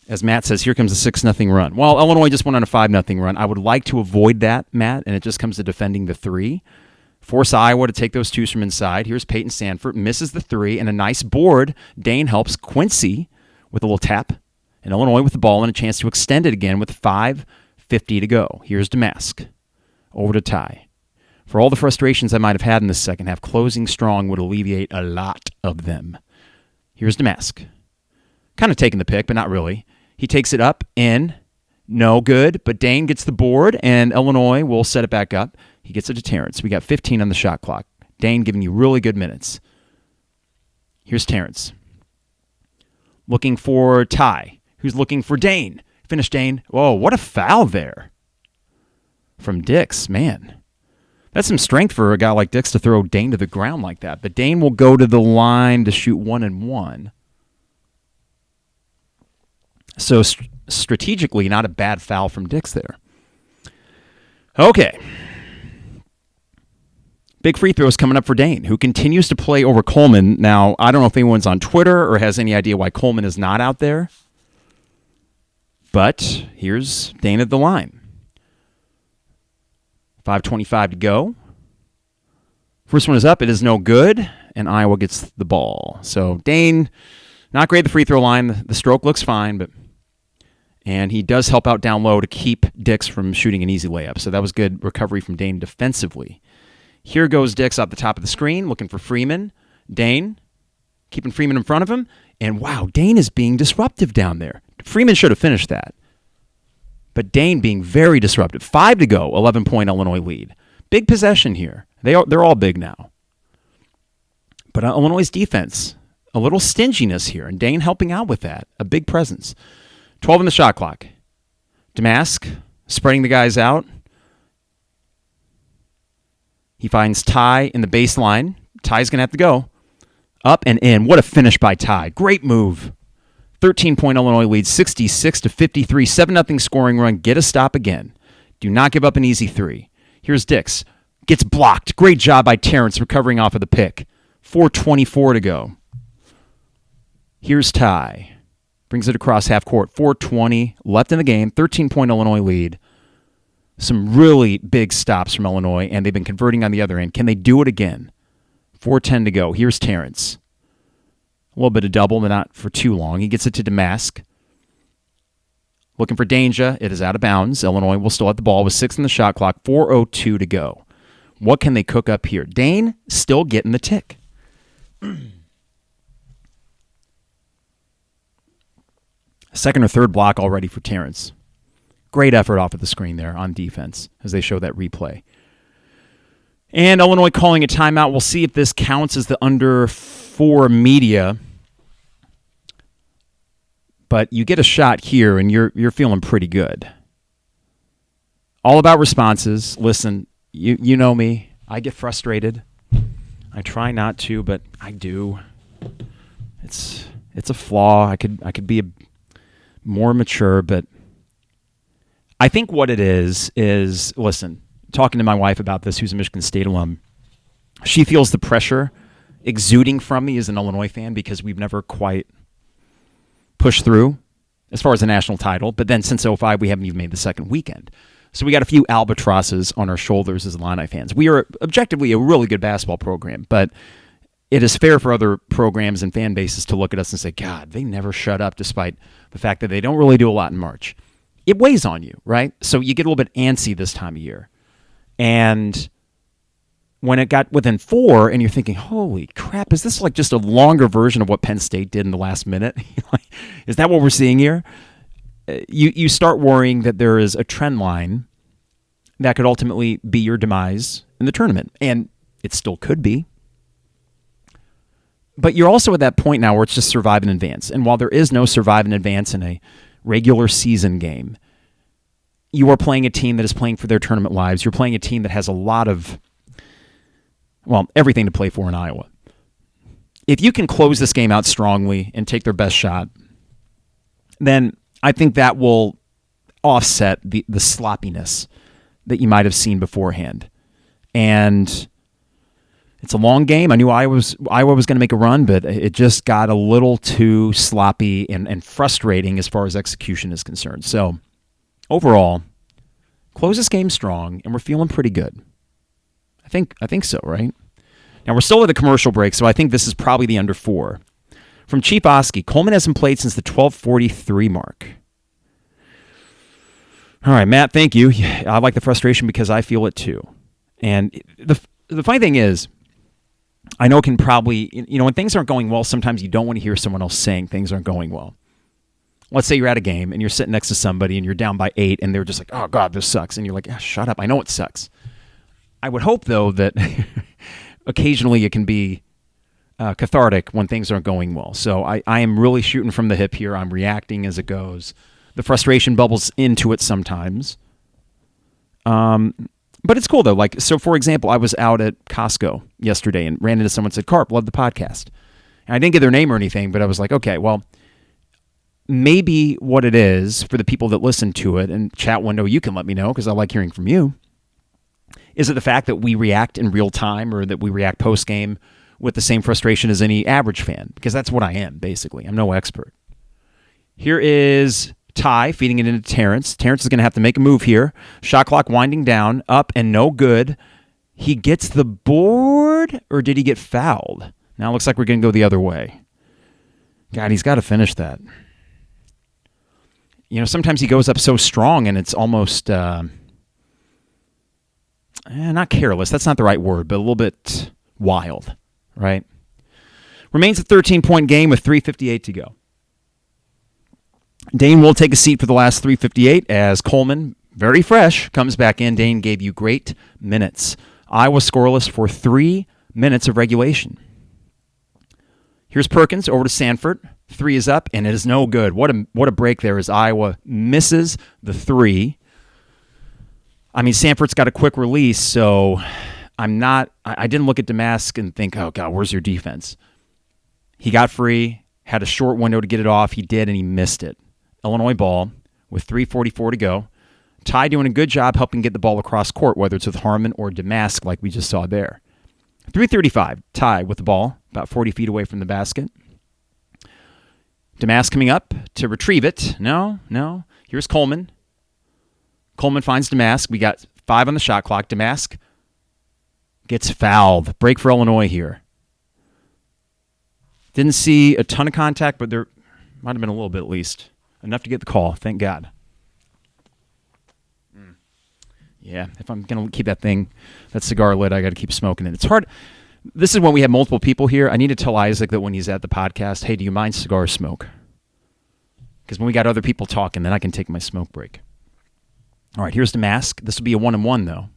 A: As Matt says, here comes a 6-0 run. Well, Illinois just went on a 5-0 run. I would like to avoid that, Matt, and it just comes to defending the 3. Force Iowa to take those 2s from inside. Here's Peyton Sanford, misses the 3, and a nice board. Dane helps Quincy with a little tap, and Illinois with the ball and a chance to extend it again with 5:50 to go. Here's Damask. Over to Ty. For all the frustrations I might have had in this second half, closing strong would alleviate a lot. of them. Here's Damask. Kind of taking the pick, but not really. He takes it up, in, no good, but Dane gets the board, and Illinois will set it back up. He gets it to Terrence. We got 15 on the shot clock. Dane giving you really good minutes. Here's Terrence. Looking for Ty, who's looking for Dane. Finish, Dane. Whoa, what a foul there from Dix, man. That's some strength for a guy like Dix to throw Dane to the ground like that. But Dane will go to the line to shoot 1-1. So strategically, not a bad foul from Dix there. Okay. Big free throws coming up for Dane, who continues to play over Coleman. Now, I don't know if anyone's on Twitter or has any idea why Coleman is not out there. But here's Dane at the line. 5:25 to go. First one is up. It is no good, and Iowa gets the ball. So Dane, not great at the free throw line. The stroke looks fine, and he does help out down low to keep Dix from shooting an easy layup. So that was good recovery from Dane defensively. Here goes Dix off the top of the screen, looking for Freeman. Dane, keeping Freeman in front of him. And wow, Dane is being disruptive down there. Freeman should have finished that. But Dane being very disruptive. 5 to go, 11-point Illinois lead. Big possession here. They're all big now. But Illinois' defense, a little stinginess here, and Dane helping out with that. A big presence. 12 in the shot clock. Damask spreading the guys out. He finds Ty in the baseline. Ty's going to have to go. Up and in. What a finish by Ty. Great move. 13-point Illinois lead, 66-53, 7-0 scoring run. Get a stop again. Do not give up an easy three. Here's Dix. Gets blocked. Great job by Terrence recovering off of the pick. 4:24 to go. Here's Ty. Brings it across half court. 4:20 left in the game. 13-point Illinois lead. Some really big stops from Illinois, and they've been converting on the other end. Can they do it again? 4:10 to go. Here's Terrence. A little bit of double, but not for too long. He gets it to Damask. Looking for danger. It is out of bounds. Illinois will still have the ball with 6 in the shot clock. 4:02 to go. What can they cook up here? Dane still getting the tick. Second or third block already for Terrence. Great effort off of the screen there on defense as they show that replay. And Illinois calling a timeout. We'll see if this counts as the under 4 media. But you get a shot here, and you're feeling pretty good. All about responses. Listen, you know me. I get frustrated. I try not to, but I do. It's a flaw. I could be more mature, but I think what it is listen, talking to my wife about this, who's a Michigan State alum, she feels the pressure exuding from me as an Illinois fan because we've never quite pushed through as far as a national title. But then since 2005, we haven't even made the second weekend. So we got a few albatrosses on our shoulders as Illini fans. We are objectively a really good basketball program, but it is fair for other programs and fan bases to look at us and say, God, they never shut up despite the fact that they don't really do a lot in March. It weighs on you, right? So you get a little bit antsy this time of year. And when it got within 4 and you're thinking, holy crap, is this like just a longer version of what Penn State did in the last minute? Is that what we're seeing here? You start worrying that there is a trend line that could ultimately be your demise in the tournament. And it still could be. But you're also at that point now where it's just survive and advance. And while there is no survive and advance in a regular season game, you are playing a team that is playing for their tournament lives. You're playing a team that has a lot of, everything to play for in Iowa. If you can close this game out strongly and take their best shot, then I think that will offset the sloppiness that you might have seen beforehand. And it's a long game. I knew Iowa was going to make a run, but it just got a little too sloppy and frustrating as far as execution is concerned. So overall, close this game strong, and we're feeling pretty good. I think so, right? Now, we're still at the commercial break, so I think this is probably the under 4. From Chief Oski, Coleman hasn't played since the 12:43 mark. All right, Matt, thank you. I like the frustration because I feel it too. And the funny thing is, I know it can probably, when things aren't going well, sometimes you don't want to hear someone else saying things aren't going well. Let's say you're at a game and you're sitting next to somebody and you're down by 8 and they're just like, oh, God, this sucks. And you're like, shut up. I know it sucks. I would hope, though, that occasionally it can be cathartic when things aren't going well. So I am really shooting from the hip here. I'm reacting as it goes. The frustration bubbles into it sometimes. But it's cool, though. So for example, I was out at Costco yesterday and ran into someone and said, Carp, love the podcast. And I didn't get their name or anything, but I was like, okay, well, maybe what it is for the people that listen to it, and chat window, you can let me know because I like hearing from you. Is it the fact that we react in real time or that we react post-game with the same frustration as any average fan? Because that's what I am, basically. I'm no expert. Here is Ty feeding it into Terrence. Terrence is going to have to make a move here. Shot clock winding down, up and no good. He gets the board, or did he get fouled? Now it looks like we're going to go the other way. God, he's got to finish that. Sometimes he goes up so strong and it's almost, not careless. That's not the right word, but a little bit wild, right? Remains a 13-point game with 3:58 to go. Dane will take a seat for the last 3:58 as Coleman, very fresh, comes back in. Dane gave you great minutes. Iowa scoreless for 3 minutes of regulation. Here's Perkins over to Sanford. 3 is up, and it is no good. What a break there as Iowa misses the 3. I mean, Sanford's got a quick release, so I didn't look at Damask and think, oh, God, where's your defense? He got free, had a short window to get it off. He did, and he missed it. Illinois ball with 3:44 to go. Ty doing a good job helping get the ball across court, whether it's with Harmon or Damask like we just saw there. 3:35, Ty with the ball, about 40 feet away from the basket. Damask coming up to retrieve it. No. Here's Coleman. Coleman finds Damask. We got 5 on the shot clock. Damask gets fouled. Break for Illinois here. Didn't see a ton of contact, but there might have been a little bit at least. Enough to get the call. Thank God. Yeah, if I'm going to keep that cigar lit, I got to keep smoking it. It's hard. This is when we have multiple people here. I need to tell Isaac that when he's at the podcast, hey, do you mind cigar smoke? Because when we got other people talking, then I can take my smoke break. All right, here's the mask. This will be a 1-and-1, though.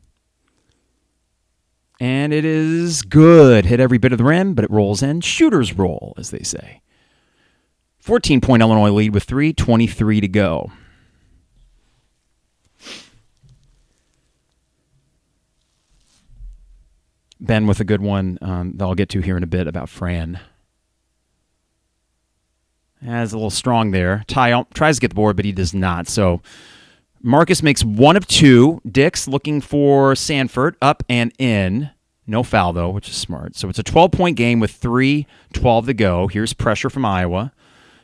A: And it is good. Hit every bit of the rim, but it rolls in. Shooter's roll, as they say. 14-point Illinois lead with 3:23 to go. Ben with a good one that I'll get to here in a bit about Fran. That's a little strong there. Ty tries to get the board, but he does not. So Marcus makes 1 of 2. Dix looking for Sanford, up and in. No foul, though, which is smart. So it's a 12-point game with 3:12 to go. Here's pressure from Iowa.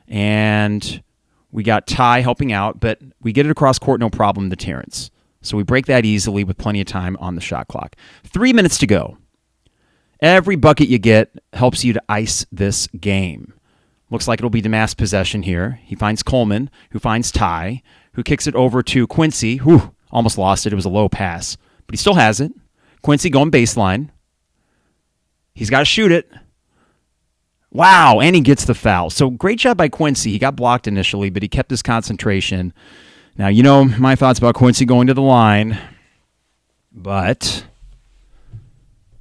A: And we got Ty helping out, but we get it across court, no problem, to Terrence. So we break that easily with plenty of time on the shot clock. 3 minutes to go. Every bucket you get helps you to ice this game. Looks like it'll be Damask possession here. He finds Coleman, who finds Ty, who kicks it over to Quincy. Whew, almost lost it. It was a low pass, but he still has it. Quincy going baseline. He's got to shoot it. Wow, and he gets the foul. So great job by Quincy. He got blocked initially, but he kept his concentration. Now, you know my thoughts about Quincy going to the line, but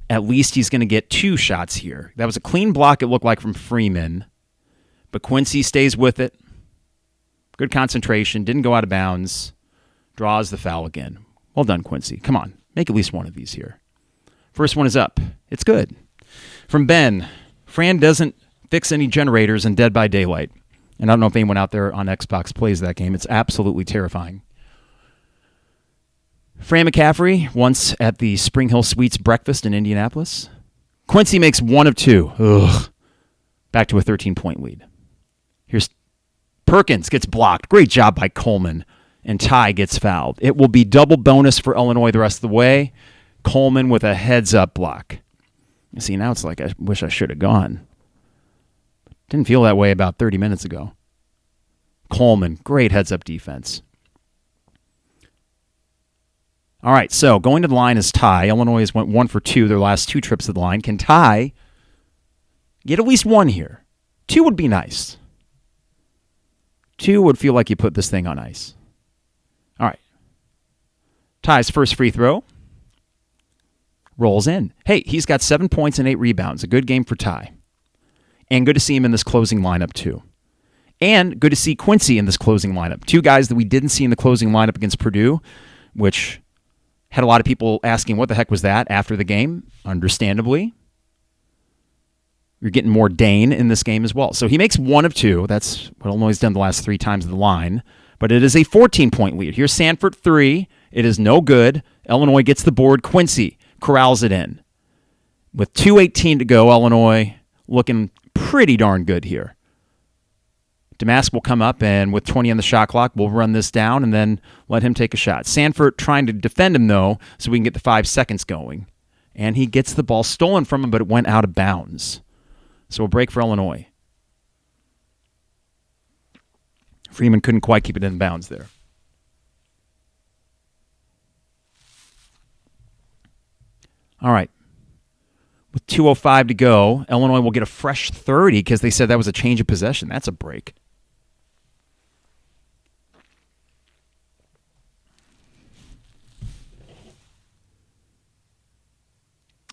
A: at least he's going to get 2 shots here. That was a clean block, it looked like, from Freeman, but Quincy stays with it. Good concentration, didn't go out of bounds, draws the foul again. Well done, Quincy. Come on, make at least one of these here. First one is up. It's good. From Ben, Fran doesn't fix any generators in Dead by Daylight. And I don't know if anyone out there on Xbox plays that game. It's absolutely terrifying. Fran McCaffery, once at the Spring Hill Suites breakfast in Indianapolis. Quincy makes 1 of 2. Ugh. Back to a 13-point lead. Here's Perkins gets blocked. Great job by Coleman. And Ty gets fouled. It will be double bonus for Illinois the rest of the way. Coleman with a heads-up block. You see, now it's like I wish I should have gone. Didn't feel that way about 30 minutes ago. Coleman, great heads-up defense. All right, so going to the line is Ty. Illinois has went 1 for 2 their last 2 trips to the line. Can Ty Get at least one here. 2 would be nice. 2 would feel like you put this thing on ice. All right. Ty's first free throw. Rolls in. Hey, he's got 7 points and 8 rebounds. A good game for Ty. And good to see him in this closing lineup, too. And good to see Quincy in this closing lineup. 2 guys that we didn't see in the closing lineup against Purdue, which had a lot of people asking what the heck was that after the game. Understandably. You're getting more Dane in this game as well. So he makes 1 of 2. That's what Illinois' done the last 3 times at the line. But it is a 14-point lead. Here's Sanford 3. It is no good. Illinois gets the board. Quincy corrals it in. With 2:18 to go, Illinois looking pretty darn good here. Damask will come up, and with 20 on the shot clock, we'll run this down and then let him take a shot. Sanford trying to defend him, though, so we can get the 5 seconds going. And he gets the ball stolen from him, but it went out of bounds. So a break for Illinois. Freeman couldn't quite keep it in bounds there. All right. With 2:05 to go, Illinois will get a fresh 30 because they said that was a change of possession. That's a break.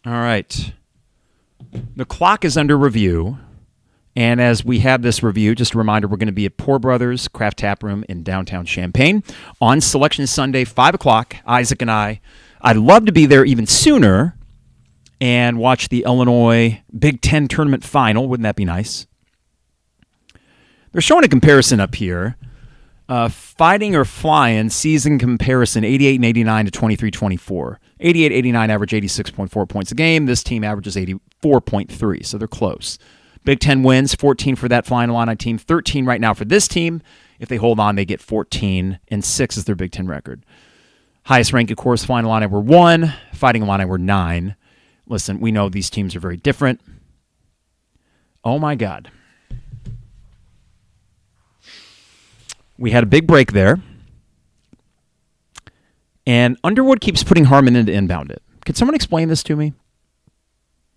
A: All right. The clock is under review. And as we have this review, just a reminder, we're going to be at Poor Brothers Craft Tap Room in downtown Champaign on Selection Sunday, 5 o'clock. Isaac and I'd love to be there even sooner and watch the Illinois Big Ten Tournament Final. Wouldn't that be nice? They're showing a comparison up here. Fighting or Flying season comparison, 88 and 89 to 23-24. 88-89 average 86.4 points a game. This team averages 84.3, so they're close. Big Ten wins, 14 for that Flying Illini team, 13 right now for this team. If they hold on, they get 14, and 6 is their Big Ten record. Highest rank, of course, Flying Illini were 1, Fighting Illini were 9. Listen, we know these teams are very different. Oh, my God. We had a big break there. And Underwood keeps putting Harmon in to inbound it. Could someone explain this to me?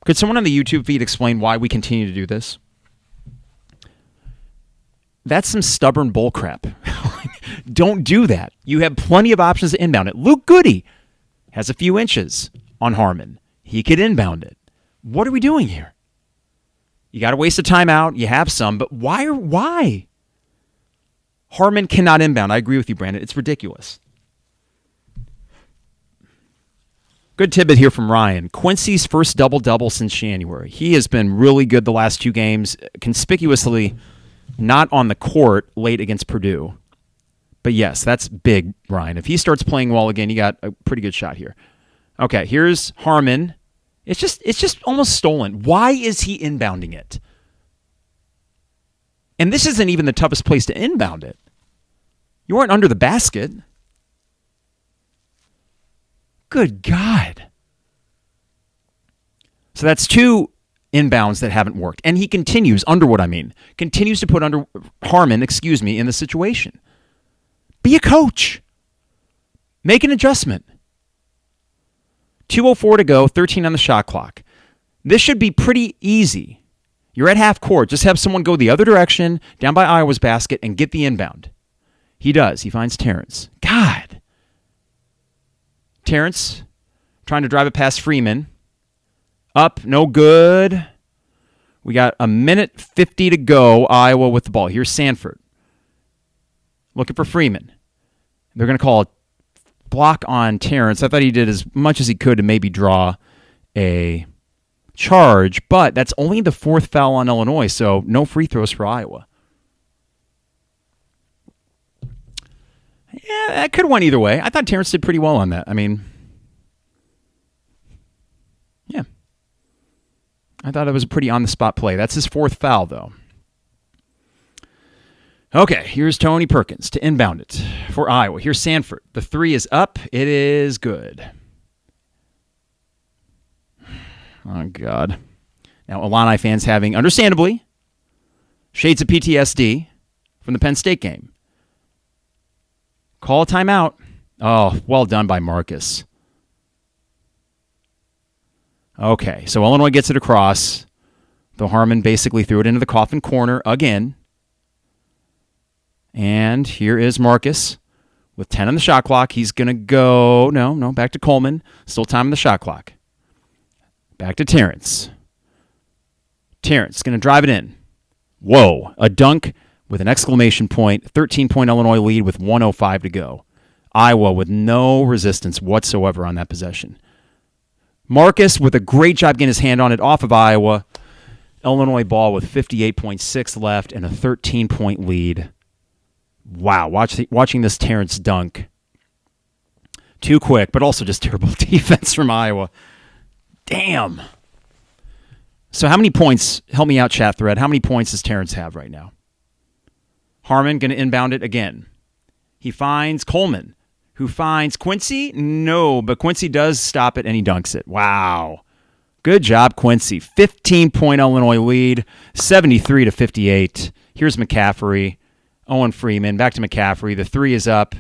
A: Could someone on the YouTube feed explain why we continue to do this? That's some stubborn bullcrap. Don't do that. You have plenty of options to inbound it. Luke Goody has a few inches on Harmon. He could inbound it. What are we doing here? You got to waste a timeout. You have some, but why? Harmon cannot inbound. I agree with you, Brandon. It's ridiculous. Good tidbit here from Ryan. Quincy's first double-double since January. He has been really good the last 2 games, conspicuously not on the court late against Purdue. But yes, that's big, Ryan. If he starts playing well again, you got a pretty good shot here. Okay, here's Harmon. It's just almost stolen. Why is he inbounding it? And this isn't even the toughest place to inbound it. You aren't under the basket. Good God. So that's 2 inbounds that haven't worked. And he continues, continues to put Harmon, in the situation. Be a coach. Make an adjustment. 2:04 to go, 13 on the shot clock. This should be pretty easy. You're at half court. Just have someone go the other direction, down by Iowa's basket, and get the inbound. He does. He finds Terrence. God. Terrence trying to drive it past Freeman. Up, no good. We got a minute 50 to go. Iowa with the ball. Here's Sanford. Looking for Freeman. They're going to call a block on Terrence. I thought he did as much as he could to maybe draw a charge, but that's only the 4th foul on Illinois, so no free throws for Iowa. Yeah, that could have went either way. I thought Terrence did pretty well on that. Yeah. I thought it was a pretty on-the-spot play. That's his 4th foul, though. Okay, here's Tony Perkins to inbound it for Iowa. Here's Sanford. The 3 is up. It is good. Oh, God. Now, Illini fans having, understandably, shades of PTSD from the Penn State game. Call a timeout. Oh, well done by Marcus. Okay, so Illinois gets it across. Though Harmon basically threw it into the coffin corner again. And here is Marcus with 10 on the shot clock. He's going to go, no, back to Coleman. Still time on the shot clock. Back to Terrence. Terrence going to drive it in. Whoa, a dunk with an exclamation point. 13-point Illinois lead with 1:05 to go. Iowa with no resistance whatsoever on that possession. Marcus with a great job getting his hand on it off of Iowa. Illinois ball with 58.6 left and a 13-point lead. Wow, watching this Terrence dunk. Too quick, but also just terrible defense from Iowa. Damn. So how many points, help me out, chat thread, how many points does Terrence have right now? Harmon going to inbound it again. He finds Coleman, who finds Quincy. No, but Quincy does stop it and he dunks it. Wow. Good job, Quincy. 15-point Illinois lead, 73-58. Here's McCaffery. Owen Freeman, back to McCaffery. The three is up.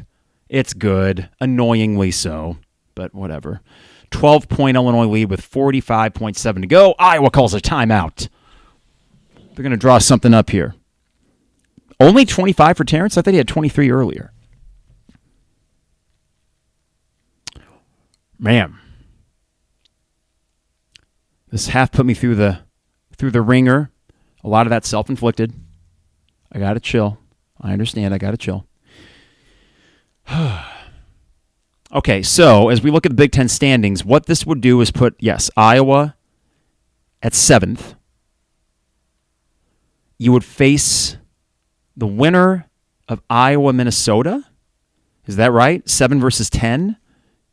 A: It's good. Annoyingly so, but whatever. 12-point Illinois lead with 45.7 to go. Iowa calls a timeout. They're going to draw something up here. Only 25 for Terrence? I thought he had 23 earlier. Man. This half put me through the ringer. A lot of that self-inflicted. I got to chill. I understand. I got to chill. Okay, so as we look at the Big Ten standings, what this would do is put, yes, Iowa at 7th. You would face the winner of Iowa-Minnesota. Is that right? 7 versus 10.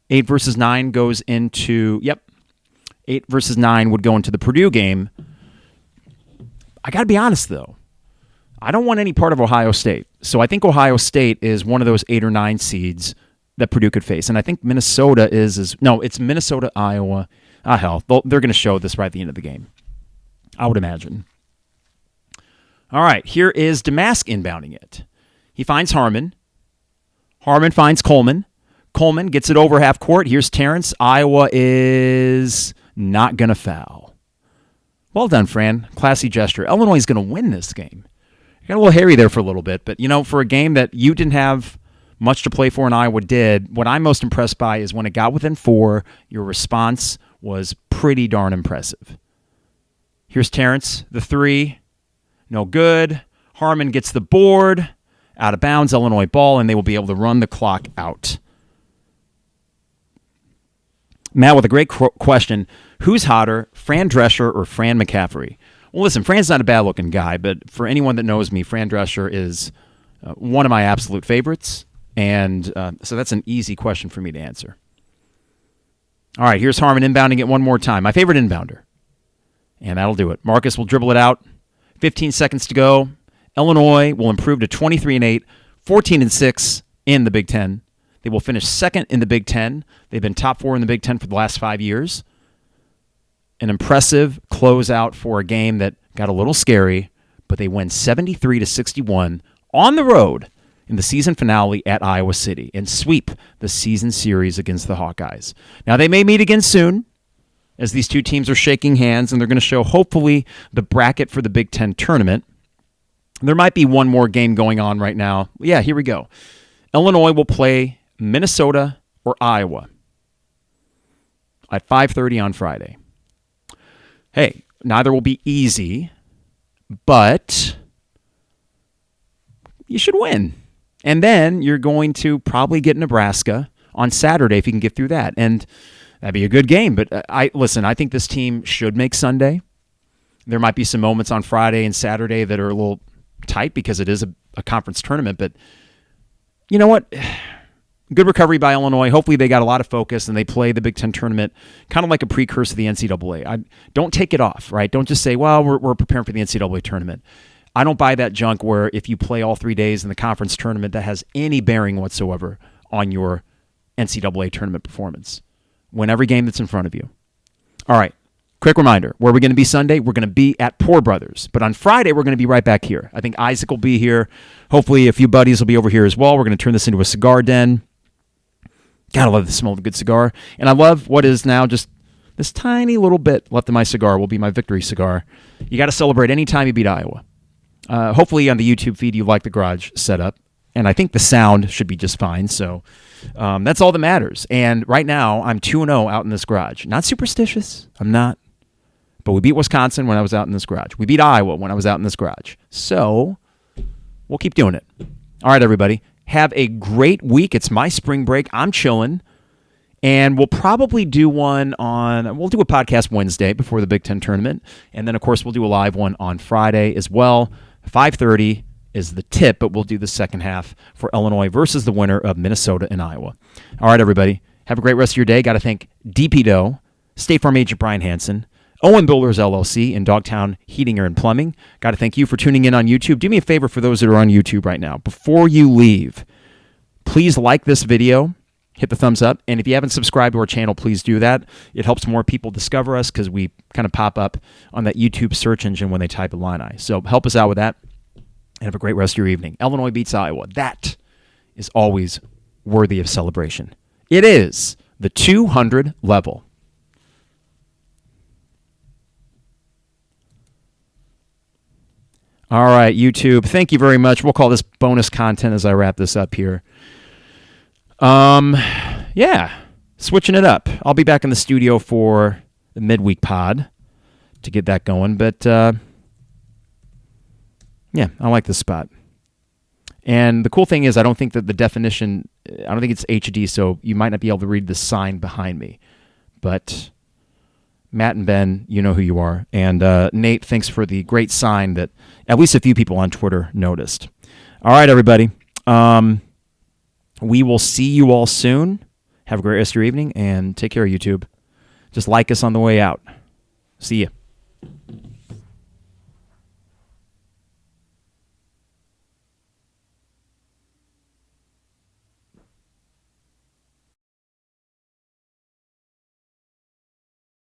A: 8 versus 9 goes into, 8 versus 9 would go into the Purdue game. I got to be honest, though. I don't want any part of Ohio State. So I think Ohio State is one of those 8 or 9 seeds that Purdue could face. And I think Minnesota it's Minnesota, Iowa. Hell, they're going to show this right at the end of the game. I would imagine. All right, here is Damask inbounding it. He finds Harmon. Harmon finds Coleman. Coleman gets it over half court. Here's Terrence. Iowa is not going to foul. Well done, Fran. Classy gesture. Illinois is going to win this game. Got a little hairy there for a little bit, but, for a game that you didn't have much to play for and Iowa did, what I'm most impressed by is when it got within 4, your response was pretty darn impressive. Here's Terrence, the 3. No good. Harmon gets the board. Out of bounds, Illinois ball, and they will be able to run the clock out. Matt with a great question. Who's hotter, Fran Drescher or Fran McCaffery? Well, listen, Fran's not a bad-looking guy, but for anyone that knows me, Fran Drescher is one of my absolute favorites, and so that's an easy question for me to answer. All right, here's Harmon inbounding it one more time. My favorite inbounder, and that'll do it. Marcus will dribble it out. 15 seconds to go. Illinois will improve to 23-8, 14-6 in the Big Ten. They will finish second in the Big Ten. They've been top 4 in the Big Ten for the last 5 years. An impressive closeout for a game that got a little scary, but they win 73-61 on the road in the season finale at Iowa City and sweep the season series against the Hawkeyes. Now, they may meet again soon as these two teams are shaking hands, and they're going to show, hopefully, the bracket for the Big Ten tournament. There might be one more game going on right now. Yeah, here we go. Illinois will play Minnesota or Iowa at 5:30 on Friday. Hey, neither will be easy, but you should win. And then you're going to probably get Nebraska on Saturday if you can get through that. And that'd be a good game. But I think this team should make Sunday. There might be some moments on Friday and Saturday that are a little tight because it is a conference tournament. But you know what? Good recovery by Illinois. Hopefully they got a lot of focus and they play the Big Ten tournament kind of like a precursor to the NCAA. Don't take it off, right? Don't just say, well, we're preparing for the NCAA tournament. I don't buy that junk where if you play all 3 days in the conference tournament, that has any bearing whatsoever on your NCAA tournament performance. Win every game that's in front of you. All right. Quick reminder, where are we going to be Sunday? We're going to be at Poor Brothers. But on Friday, we're going to be right back here. I think Isaac will be here. Hopefully a few buddies will be over here as well. We're going to turn this into a cigar den. God, I love the smell of a good cigar. And I love what is now just This tiny little bit left in my cigar will be my victory cigar. You got to celebrate any time you beat Iowa. Hopefully on the YouTube feed you like the garage setup, and I think the sound should be just fine. So that's all that matters. And right now I'm 2-0 out in this garage. Not superstitious. I'm not. But we beat Wisconsin when I was out in this garage. We beat Iowa when I was out in this garage. So we'll keep doing it. All right, everybody. Have a great week. It's my spring break. I'm chilling. And we'll probably do we'll do a podcast Wednesday before the Big Ten tournament. And then, of course, we'll do a live one on Friday as well. 5:30 is the tip, but we'll do the second half for Illinois versus the winner of Minnesota and Iowa. All right, everybody. Have a great rest of your day. Got to thank DP Doe, State Farm agent Brian Hansen, Owen Builders LLC, and Dogtown Heating and Plumbing. Got to thank you for tuning in on YouTube. Do me a favor for those that are on YouTube right now. Before you leave, please like this video. Hit the thumbs up. And if you haven't subscribed to our channel, please do that. It helps more people discover us because we kind of pop up on that YouTube search engine when they type Illini. So help us out with that. And have a great rest of your evening. Illinois beats Iowa. That is always worthy of celebration. It is the 200 level. All right, YouTube. Thank you very much. We'll call this bonus content as I wrap this up here. Yeah, switching it up. I'll be back in the studio for the midweek pod to get that going. But, yeah, I like this spot. And the cool thing is I don't think that the definition, I don't think it's HD, so you might not be able to read the sign behind me. But Matt and Ben, you know who you are. And Nate, thanks for the great sign that at least a few people on Twitter noticed. All right, everybody. We will see you all soon. Have a great rest of your evening, and take care, YouTube. Just like us on the way out. See ya.